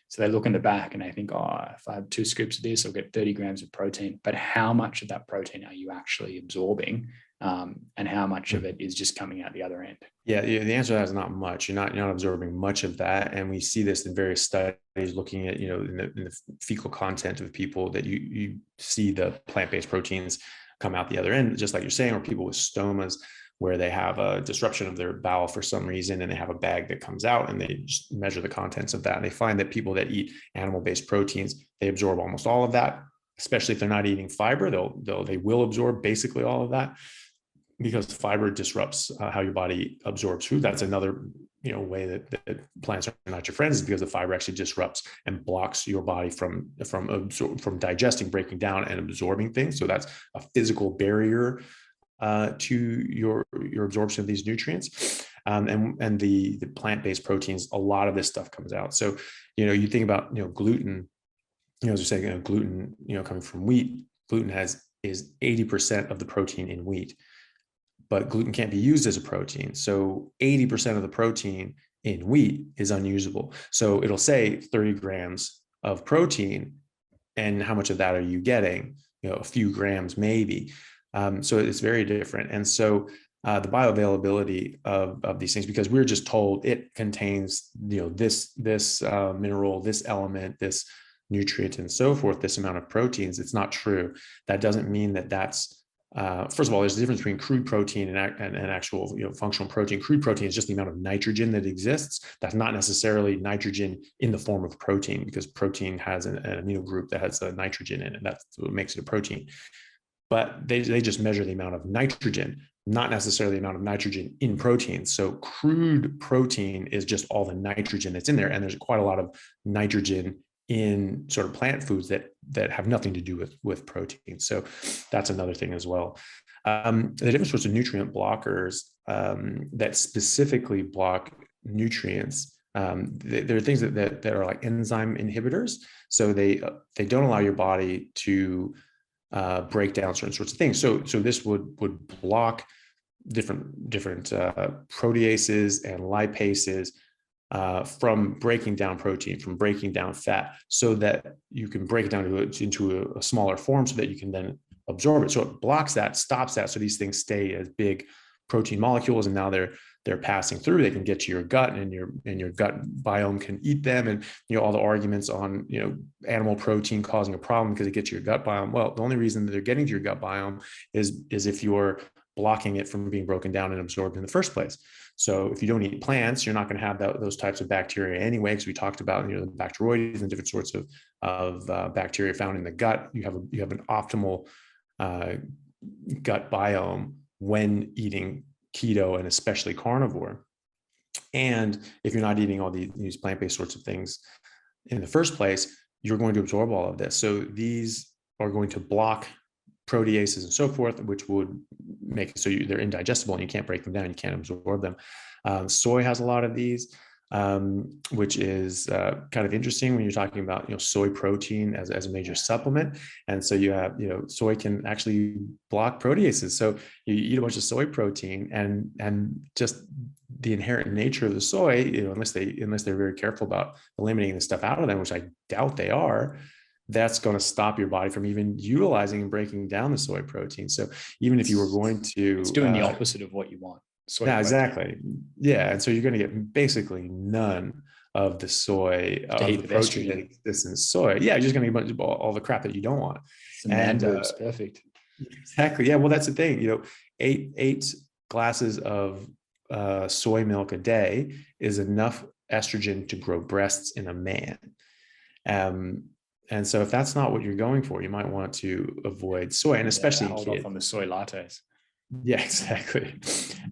So they look in the back and they think, if I have 2 scoops of this, I'll get 30 grams of protein. But how much of that protein are you actually absorbing? And how much of it is just coming out the other end? Yeah, the answer to that is not much. You're not absorbing much of that. And we see this in various studies looking at, in the fecal content of people, that you see the plant-based proteins come out the other end, just like you're saying, or people with stomas. where they have a disruption of their bowel for some reason, and they have a bag that comes out, and they just measure the contents of that. And they find that people that eat animal-based proteins, they absorb almost all of that, especially if they're not eating fiber. They will absorb basically all of that, because fiber disrupts how your body absorbs food. That's another way that plants are not your friends, is because the fiber actually disrupts and blocks your body from digesting, breaking down, and absorbing things. So that's a physical barrier to your absorption of these nutrients. And the plant-based proteins, a lot of this stuff comes out. So you think about gluten. As you're saying, gluten coming from wheat. Gluten is 80% of the protein in wheat. But gluten can't be used as a protein. So 80% of the protein in wheat is unusable. So it'll say 30 grams of protein, and how much of that are you getting? A few grams maybe. So it's very different. And so the bioavailability of these things, because we're just told it contains this mineral, this element, this nutrient, and so forth, this amount of proteins. It's not true. That doesn't mean that that's first of all, there's a difference between crude protein and actual functional protein. Crude protein is just the amount of nitrogen that exists. That's not necessarily nitrogen in the form of protein, because protein has an amino group that has a nitrogen in it. That's what makes it a protein. But they just measure the amount of nitrogen, not necessarily the amount of nitrogen in protein. So crude protein is just all the nitrogen that's in there. And there's quite a lot of nitrogen in sort of plant foods that have nothing to do with protein. So that's another thing as well. The different sorts of nutrient blockers that specifically block nutrients, there are things that are like enzyme inhibitors. So they don't allow your body to break down certain sorts of things. So this would block different proteases and lipases from breaking down protein, from breaking down fat, so that you can break it down into a smaller form, so that you can then absorb it. So it blocks that, stops that, so these things stay as big protein molecules, and now they're passing through. They can get to your gut, and your gut biome can eat them. And all the arguments on animal protein causing a problem because it gets to your gut biome. Well, the only reason that they're getting to your gut biome is if you're blocking it from being broken down and absorbed in the first place. So if you don't eat plants, you're not going to have those types of bacteria anyway, because we talked about the bacteroides and different sorts of bacteria found in the gut. You have an optimal gut biome when eating keto, and especially carnivore. And if you're not eating all these plant-based sorts of things in the first place, you're going to absorb all of this. So these are going to block proteases and so forth, which would make it so they're indigestible and you can't break them down, you can't absorb them. Soy has a lot of these, which is kind of interesting when you're talking about soy protein as a major supplement. And so you have soy can actually block proteases. So you eat a bunch of soy protein, and just the inherent nature of the soy, unless they're very careful about eliminating the stuff out of them, which I doubt they are, that's going to stop your body from even utilizing and breaking down the soy protein. So even if you were going to, it's doing the opposite of what you want. Soy protein. Exactly. Yeah. And so you're going to get basically none of the soy, of the protein that exists in soy. Yeah. You're just going to get all the crap that you don't want. And boobs, perfect. Exactly. Yeah. Well, that's the thing, 8 glasses of soy milk a day is enough estrogen to grow breasts in a man. And so if that's not what you're going for, you might want to avoid soy, and especially hold off on the soy lattes. Yeah, exactly.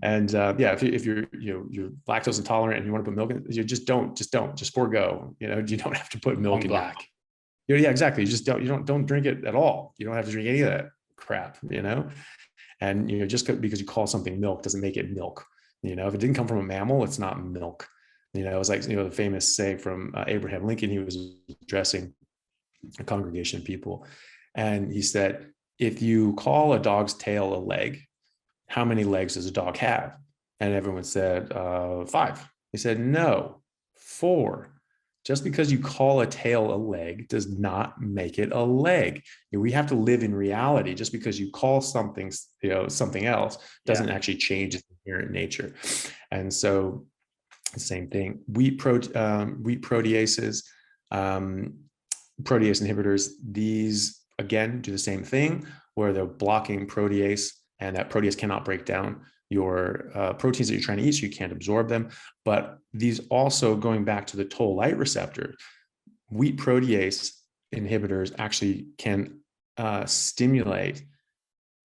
And if you're lactose intolerant and you want to put milk in, you just forego. You don't have to put milk in black. Yeah, exactly. You don't drink it at all. You don't have to drink any of that crap. And just because you call something milk doesn't make it milk. If it didn't come from a mammal, it's not milk. It's like the famous saying from Abraham Lincoln. He was addressing a congregation of people, and he said, if you call a dog's tail a leg, how many legs does a dog have? And everyone said 5. He said, no, 4. Just because you call a tail a leg does not make it a leg. We have to live in reality. Just because you call something something else doesn't actually change its inherent nature. And so the same thing, wheat proteases, protease inhibitors, these again do the same thing, where they're blocking protease, and that protease cannot break down your proteins that you're trying to eat, so you can't absorb them. But these also, going back to the toll light receptor, wheat protease inhibitors actually can stimulate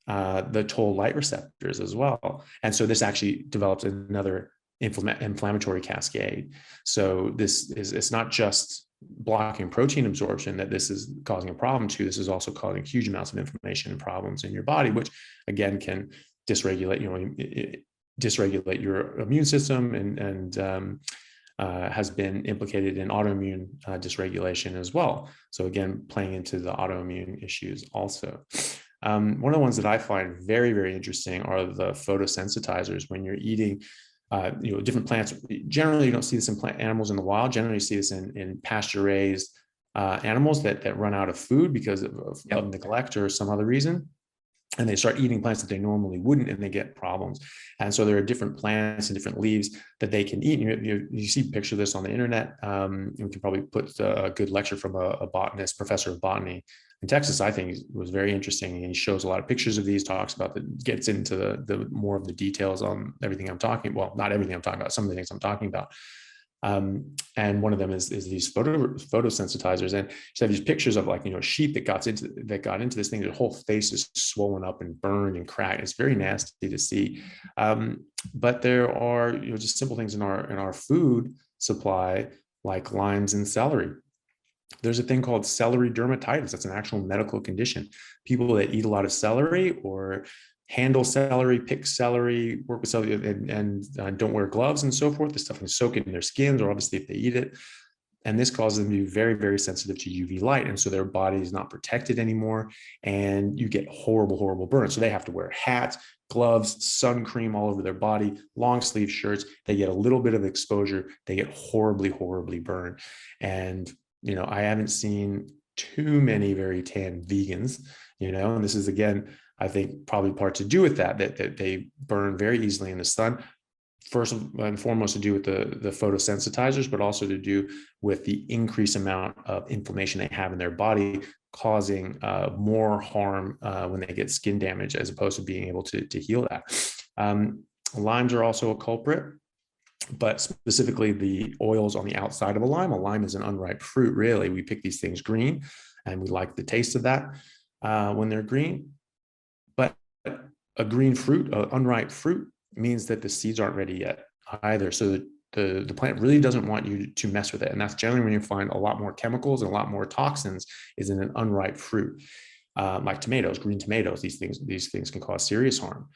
the toll light receptors as well. And so this actually develops another inflammatory cascade. So this is, it's not just blocking protein absorption that this is causing a problem to. This is also causing huge amounts of inflammation and problems in your body, which again can dysregulate, dysregulate your immune system, and has been implicated in autoimmune dysregulation as well. So again, playing into the autoimmune issues also. One of the ones that I find very, very interesting are the photosensitizers. When you're eating different plants, generally you don't see this in plant animals in the wild. Generally you see this in pasture raised animals that run out of food because of neglect or some other reason. And they start eating plants that they normally wouldn't, and they get problems. And so there are different plants and different leaves that they can eat. You see a picture of this on the internet. We can probably put a good lecture from a botanist, professor of botany in Texas. I think was very interesting. And he shows a lot of pictures of these, talks about gets into the more of the details on everything I'm talking. Well, not everything I'm talking about, some of the things I'm talking about. And one of them is these photosensitizers, and you have these pictures of sheep that got into this thing. Their whole face is swollen up and burned and cracked. It's very nasty to see. But there are just simple things in our food supply, like limes and celery. There's a thing called celery dermatitis. That's an actual medical condition. People that eat a lot of celery or handle celery, pick celery, work with celery, and don't wear gloves and so forth, this stuff can soak in their skins, or obviously if they eat it. And this causes them to be very, very sensitive to UV light. And so their body is not protected anymore. And you get horrible, horrible burns. So they have to wear hats, gloves, sun cream all over their body, long sleeve shirts. They get a little bit of exposure. They get horribly, horribly burned. And, I haven't seen too many very tan vegans, and this is, again, I think probably part to do with that they burn very easily in the sun. First and foremost to do with the photosensitizers, but also to do with the increased amount of inflammation they have in their body, causing more harm when they get skin damage, as opposed to being able to heal that. Limes are also a culprit, but specifically the oils on the outside of a lime. A lime is an unripe fruit, really. We pick these things green, and we like the taste of that when they're green. But a green fruit, an unripe fruit, means that the seeds aren't ready yet either. So the plant really doesn't want you to mess with it. And that's generally when you find a lot more chemicals and a lot more toxins is in an unripe fruit, like tomatoes, green tomatoes. These things can cause serious harm,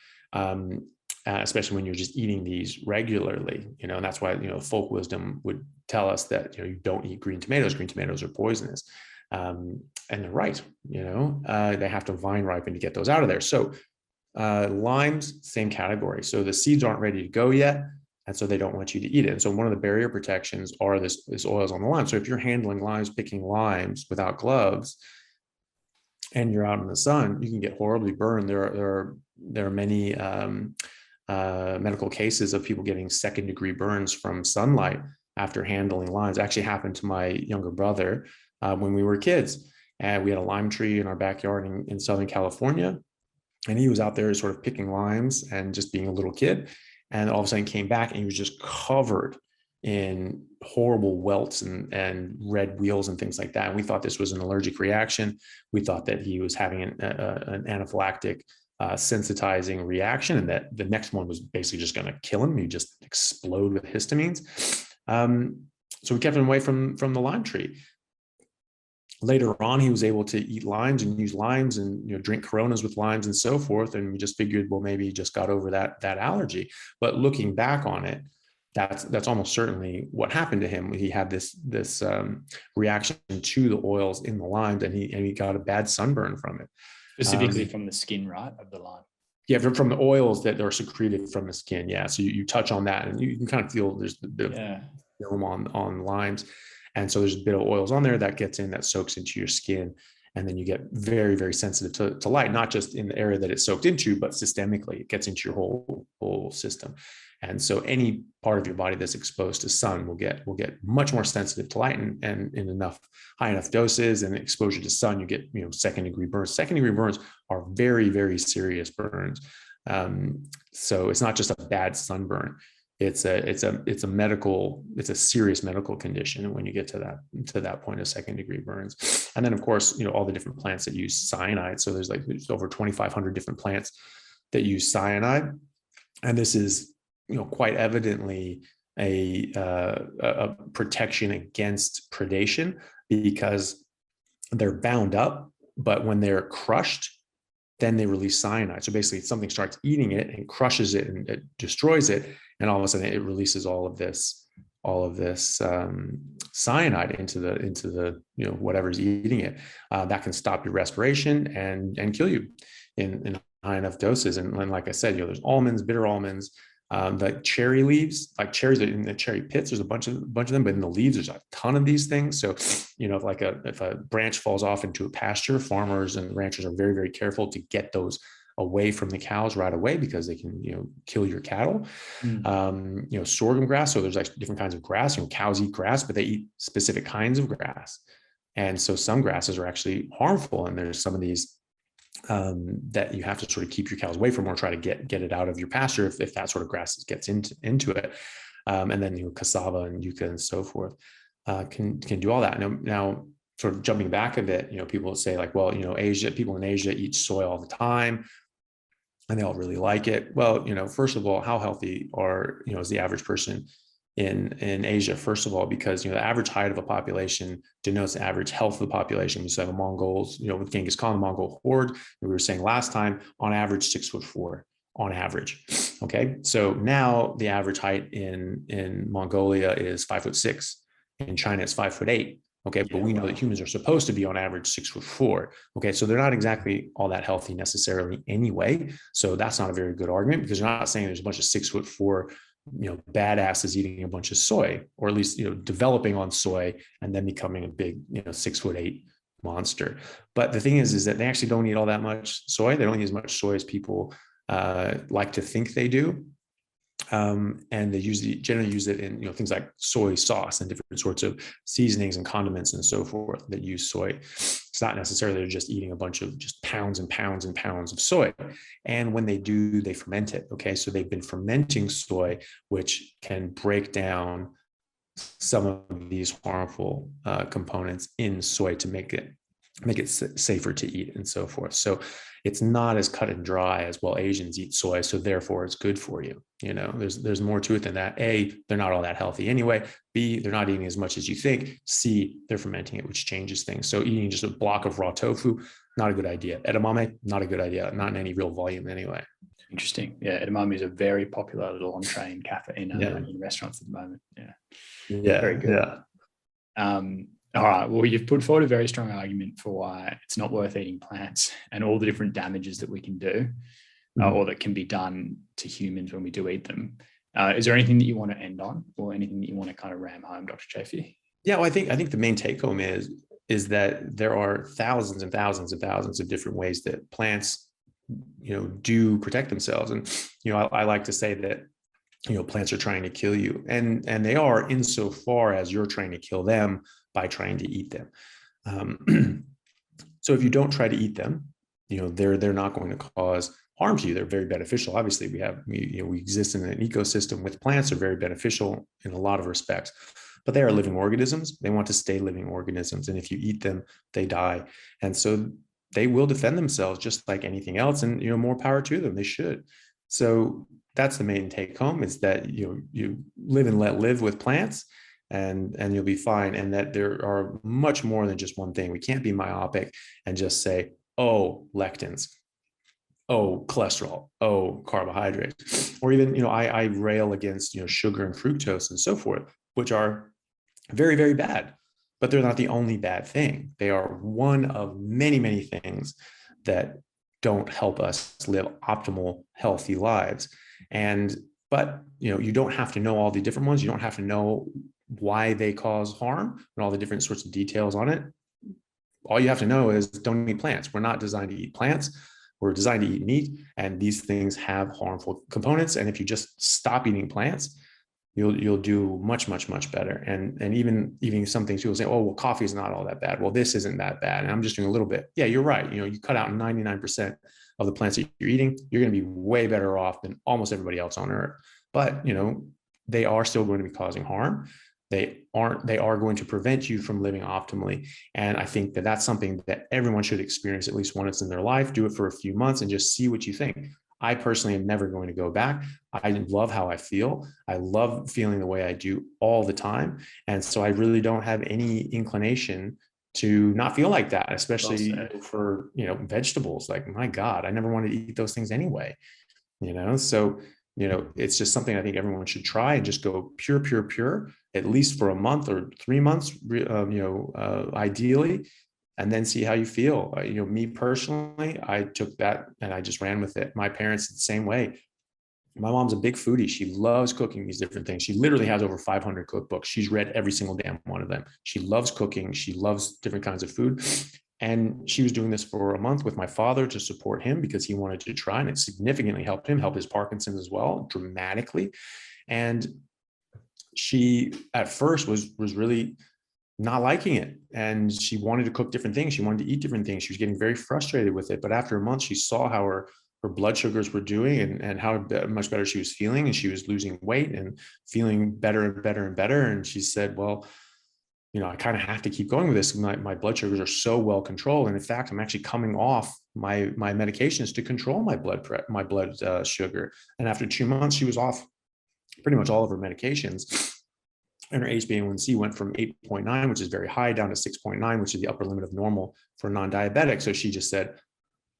especially when you're just eating these regularly. And that's why folk wisdom would tell us that you don't eat green tomatoes. Green tomatoes are poisonous, and they're right. They have to vine ripen to get those out of there. So limes, same category. So the seeds aren't ready to go yet, and so they don't want you to eat it. And so one of the barrier protections are this oils on the lime. So if you're handling limes, picking limes without gloves, and you're out in the sun, you can get horribly burned. There are many medical cases of people getting second-degree burns from sunlight after handling limes. It actually happened to my younger brother when we were kids, and we had a lime tree in our backyard in Southern California. And he was out there sort of picking limes and just being a little kid. And all of a sudden came back and he was just covered in horrible welts and red wheals and things like that. And we thought this was an allergic reaction. We thought that he was having an anaphylactic sensitizing reaction, and that the next one was basically just going to kill him. He'd just explode with histamines. So we kept him away from the lime tree. Later on, he was able to eat limes and use limes and drink Coronas with limes and so forth. And we just figured, well, maybe he just got over that allergy. But looking back on it, that's almost certainly what happened to him. He had this reaction to the oils in the limes, and he got a bad sunburn from it. Specifically from the skin, right, of the lime? Yeah, from the oils that are secreted from the skin. Yeah, so you touch on that, and you can kind of feel there's a bit of film on limes. And so there's a bit of oils on there that gets in, that soaks into your skin. And then you get very, very sensitive to light, not just in the area that it's soaked into, but systemically. It gets into your whole system. And so any part of your body that's exposed to sun will get much more sensitive to light, and in high enough doses and exposure to sun, you get second degree burns. Second degree burns are very, very serious burns. So it's not just a bad sunburn. It's a serious medical condition when you get to that point of second degree burns. And then of course, all the different plants that use cyanide. So there's over 2,500 different plants that use cyanide. And this is, quite evidently a protection against predation, because they're bound up, but when they're crushed, then they release cyanide. So basically something starts eating it and crushes it and it destroys it. And all of a sudden it releases all of this cyanide into the whatever's eating it. That can stop your respiration and kill you in high enough doses. And like I said, there's almonds, bitter almonds, like cherry leaves, like cherries in the cherry pits. There's a bunch of them, but in the leaves, there's a ton of these things. So, if a branch falls off into a pasture, farmers and ranchers are very, very careful to get those away from the cows right away, because they can, kill your cattle. Sorghum grass. So there's like different kinds of grass. Cows eat grass, but they eat specific kinds of grass. And so some grasses are actually harmful. And there's some of these that you have to sort of keep your cows away from, or try to get it out of your pasture if that sort of grass gets into it. And then cassava and yucca and so forth can do all that. Now sort of jumping back a bit, people say like, well, people in Asia eat soy all the time and they all really like it. Well, first of all, how healthy is the average person in Asia, first of all, because the average height of a population denotes the average health of the population. We have the Mongols, with Genghis Khan, the Mongol horde, we were saying last time, on average 6'4" on average. Okay, so now the average height in Mongolia is 5'6". In China, it's 5'8". Okay, but we know that humans are supposed to be on average 6'4". Okay, so they're not exactly all that healthy necessarily anyway. So that's not a very good argument, because you're not saying there's a bunch of 6'4" badasses eating a bunch of soy, or at least developing on soy and then becoming a big 6'8" monster. But the thing is that they actually don't eat all that much soy. They don't eat as much soy as people like to think they do. And they generally use it in things like soy sauce and different sorts of seasonings and condiments and so forth that use soy. It's not necessarily they're just eating a bunch of just pounds and pounds and pounds of soy. And when they do, they ferment it. Okay, so they've been fermenting soy, which can break down some of these harmful components in soy to make it safer to eat and so forth. So it's not as cut and dry as, well, Asians eat soy, so therefore it's good for you. There's more to it than that. A, they're not all that healthy anyway. B, they're not eating as much as you think. C, they're fermenting it, which changes things. So eating just a block of raw tofu, not a good idea. Edamame, not a good idea, not in any real volume anyway. Interesting. Yeah, edamame is a very popular little entree in cafe in restaurants at the moment. Yeah, very good. All right. Well, you've put forward a very strong argument for why it's not worth eating plants and all the different damages that we can do or that can be done to humans when we do eat them. Is there anything that you want to end on, or anything that you want to kind of ram home, Dr. Chaffee? Yeah, well, I think the main take home is that there are thousands and thousands and thousands of different ways that plants, do protect themselves. And, I like to say that, plants are trying to kill you, and they are, insofar as you're trying to kill them by trying to eat them. So if you don't try to eat them, they're not going to cause harm to you. They're very beneficial. Obviously, we exist in an ecosystem with plants. Are very beneficial in a lot of respects, but they are living organisms. They want to stay living organisms, and if you eat them, they die. And so they will defend themselves just like anything else. And more power to them. They should. So that's the main take home, is that you live and let live with plants. And you'll be fine. And that there are much more than just one thing. We can't be myopic and just say, oh, lectins, oh, cholesterol, oh, carbohydrates, or even, I rail against, sugar and fructose and so forth, which are very, very bad, but they're not the only bad thing. They are one of many, many things that don't help us live optimal, healthy lives. But you don't have to know all the different ones. You don't have to know why they cause harm and all the different sorts of details on it. All you have to know is, don't eat plants. We're not designed to eat plants. We're designed to eat meat, and these things have harmful components. And if you just stop eating plants, you'll do much, much, much better. And even some things people say, oh, well, coffee is not all that bad. Well, this isn't that bad, and I'm just doing a little bit. Yeah, you're right. You cut out 99% of the plants that you're eating, you're going to be way better off than almost everybody else on earth. But, they are still going to be causing harm. They are going to prevent you from living optimally. And I think that that's something that everyone should experience at least once in their life. Do it for a few months and just see what you think. I personally am never going to go back. I love how I feel. I love feeling the way I do all the time. And so I really don't have any inclination to not feel like that, especially for, vegetables. Like, my God, I never wanted to eat those things anyway, So, it's just something I think everyone should try and just go pure, at least for a month or 3 months, ideally, and then see how you feel. Me personally, I took that and I just ran with it. My parents, the same way. My mom's a big foodie. She loves cooking these different things. She literally has over 500 cookbooks. She's read every single damn one of them. She loves cooking. She loves different kinds of food. And she was doing this for a month with my father to support him because he wanted to try, and it significantly helped him, help his Parkinson's as well, dramatically. And she at first was really not liking it. And she wanted to cook different things. She wanted to eat different things. She was getting very frustrated with it. But after a month, she saw how her blood sugars were doing and how much better she was feeling. And she was losing weight and feeling better and better and better. And she said, well, I kind of have to keep going with this. My blood sugars are so well controlled. And in fact, I'm actually coming off my medications to control my blood sugar. And after 2 months, she was off pretty much all of her medications. And her HbA1c went from 8.9, which is very high, down to 6.9, which is the upper limit of normal for non-diabetic. So she just said,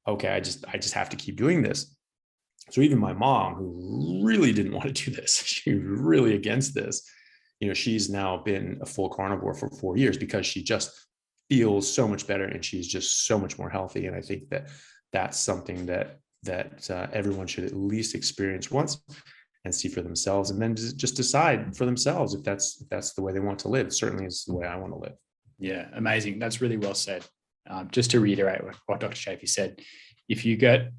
okay, I just have to keep doing this. So even my mom, who really didn't want to do this, she was really against this. She's now been a full carnivore for 4 years because she just feels so much better and she's just so much more healthy. And I think that that's something that everyone should at least experience once and see for themselves, and then just decide for themselves if that's the way they want to live. Certainly is the way I want to live. Yeah, amazing. That's really well said. Just to reiterate what Dr. Chaffee said, if you get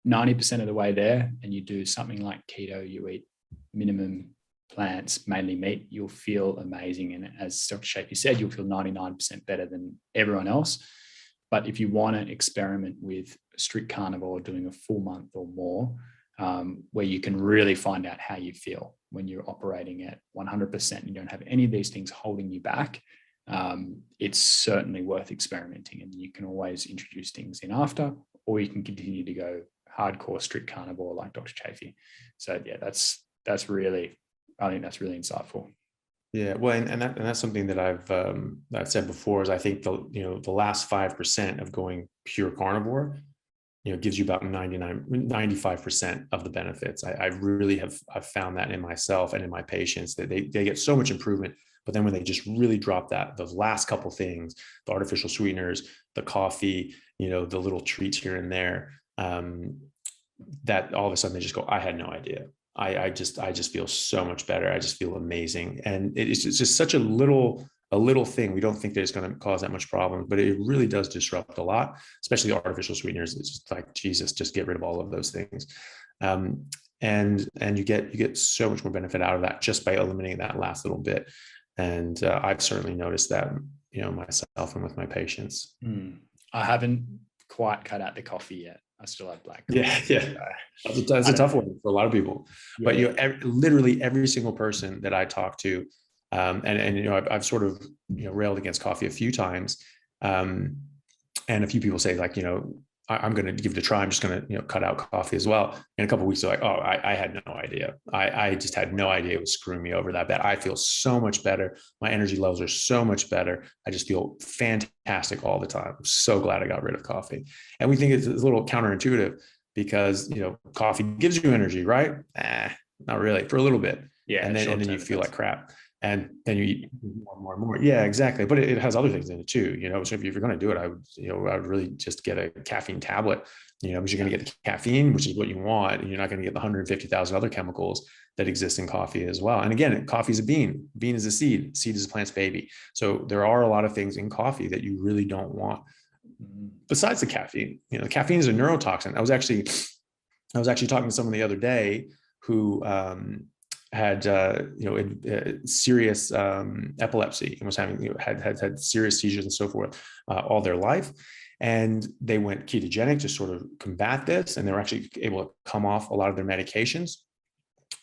90% of the way there and you do something like keto, you eat minimum plants, mainly meat, you'll feel amazing. And as Dr. Chaffee said, you'll feel 99% better than everyone else. But if you want to experiment with strict carnivore, doing a full month or more, where you can really find out how you feel when you're operating at 100% and you don't have any of these things holding you back, it's certainly worth experimenting. And you can always introduce things in after, or you can continue to go hardcore strict carnivore like Dr. Chaffee. So yeah, that's really, I think that's really insightful. Yeah, well, and that's something that I've said before, is I think the last 5% of going pure carnivore, gives you about 95% of the benefits. I really I've found that in myself and in my patients, that they get so much improvement. But then when they just really drop those last couple things, the artificial sweeteners, the coffee, the little treats here and there, that all of a sudden they just go, I had no idea. I just feel so much better. I just feel amazing. And it's just such a little thing. We don't think that it's going to cause that much problem, but it really does disrupt a lot, especially the artificial sweeteners. It's just like, Jesus, just get rid of all of those things. And you get so much more benefit out of that just by eliminating that last little bit. And I've certainly noticed that, myself and with my patients. I haven't quite cut out the coffee yet. I still have black coffee. Yeah. That's a tough one for a lot of people. Yeah. But literally every single person that I talk to, and I've sort of railed against coffee a few times, and a few people say, like, I'm going to give it a try. I'm just going to cut out coffee as well. And a couple of weeks they're like, oh, I had no idea. I just had no idea it was screwing me over that bad. I feel so much better. My energy levels are so much better. I just feel fantastic all the time. I'm so glad I got rid of coffee. And we think it's a little counterintuitive because coffee gives you energy, right? Not really, for a little bit. Yeah, and then you feel like crap. And then you eat more and more. Yeah, exactly. But it has other things in it too, So if you're going to do it, I would really just get a caffeine tablet, because you're going to get the caffeine, which is what you want. And you're not going to get the 150,000 other chemicals that exist in coffee as well. And again, coffee is a bean. Bean is a seed. Seed is a plant's baby. So there are a lot of things in coffee that you really don't want. Besides the caffeine, caffeine is a neurotoxin. I was actually talking to someone the other day who, had serious epilepsy and was having had serious seizures and so forth all their life, And they went ketogenic to sort of combat this. And they were actually able to come off a lot of their medications.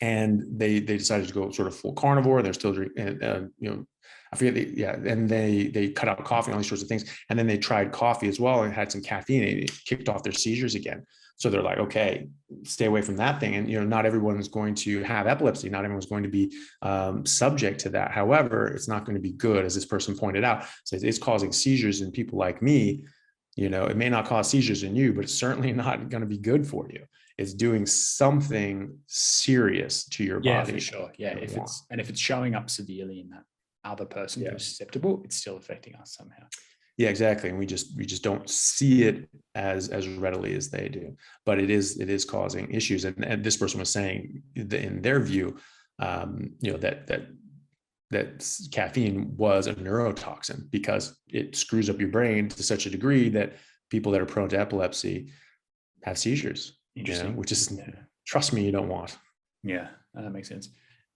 And they decided to go sort of full carnivore. They're still drinking, I forget. And they cut out coffee and all these sorts of things. And then they tried coffee as well and had some caffeine, and it kicked off their seizures again. So they're like, okay, stay away from that thing. And, not everyone's going to have epilepsy. Not everyone's going to be subject to that. However, it's not going to be good, as this person pointed out. So it's causing seizures in people like me. It may not cause seizures in you, but it's certainly not going to be good for you. It's doing something serious to your body. Yeah, for sure. Yeah, if it's showing up severely in that other person who's susceptible, it's still affecting us somehow. Yeah, exactly. And we just don't see it as readily as they do, but it is causing issues. And this person was saying that in their view, that caffeine was a neurotoxin because it screws up your brain to such a degree that people that are prone to epilepsy have seizures. Which is, trust me, you don't want. Yeah, that makes sense.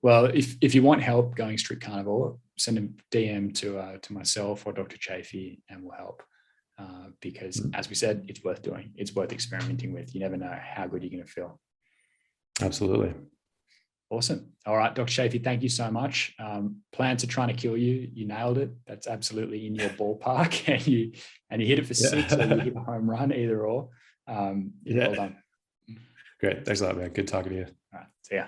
Well, if you want help going strict carnivore, send a DM to myself or Dr. Chaffee, and we'll help. Because as we said, it's worth doing. It's worth experimenting with. You never know how good you're going to feel. Absolutely. Awesome. All right, Dr. Chaffee, thank you so much. Plants are trying to kill you. You nailed it. That's absolutely in your ballpark, and you hit it for 6, or you hit a home run, either or. Well done. Great. Thanks a lot, man. Good talking to you. All right. See ya.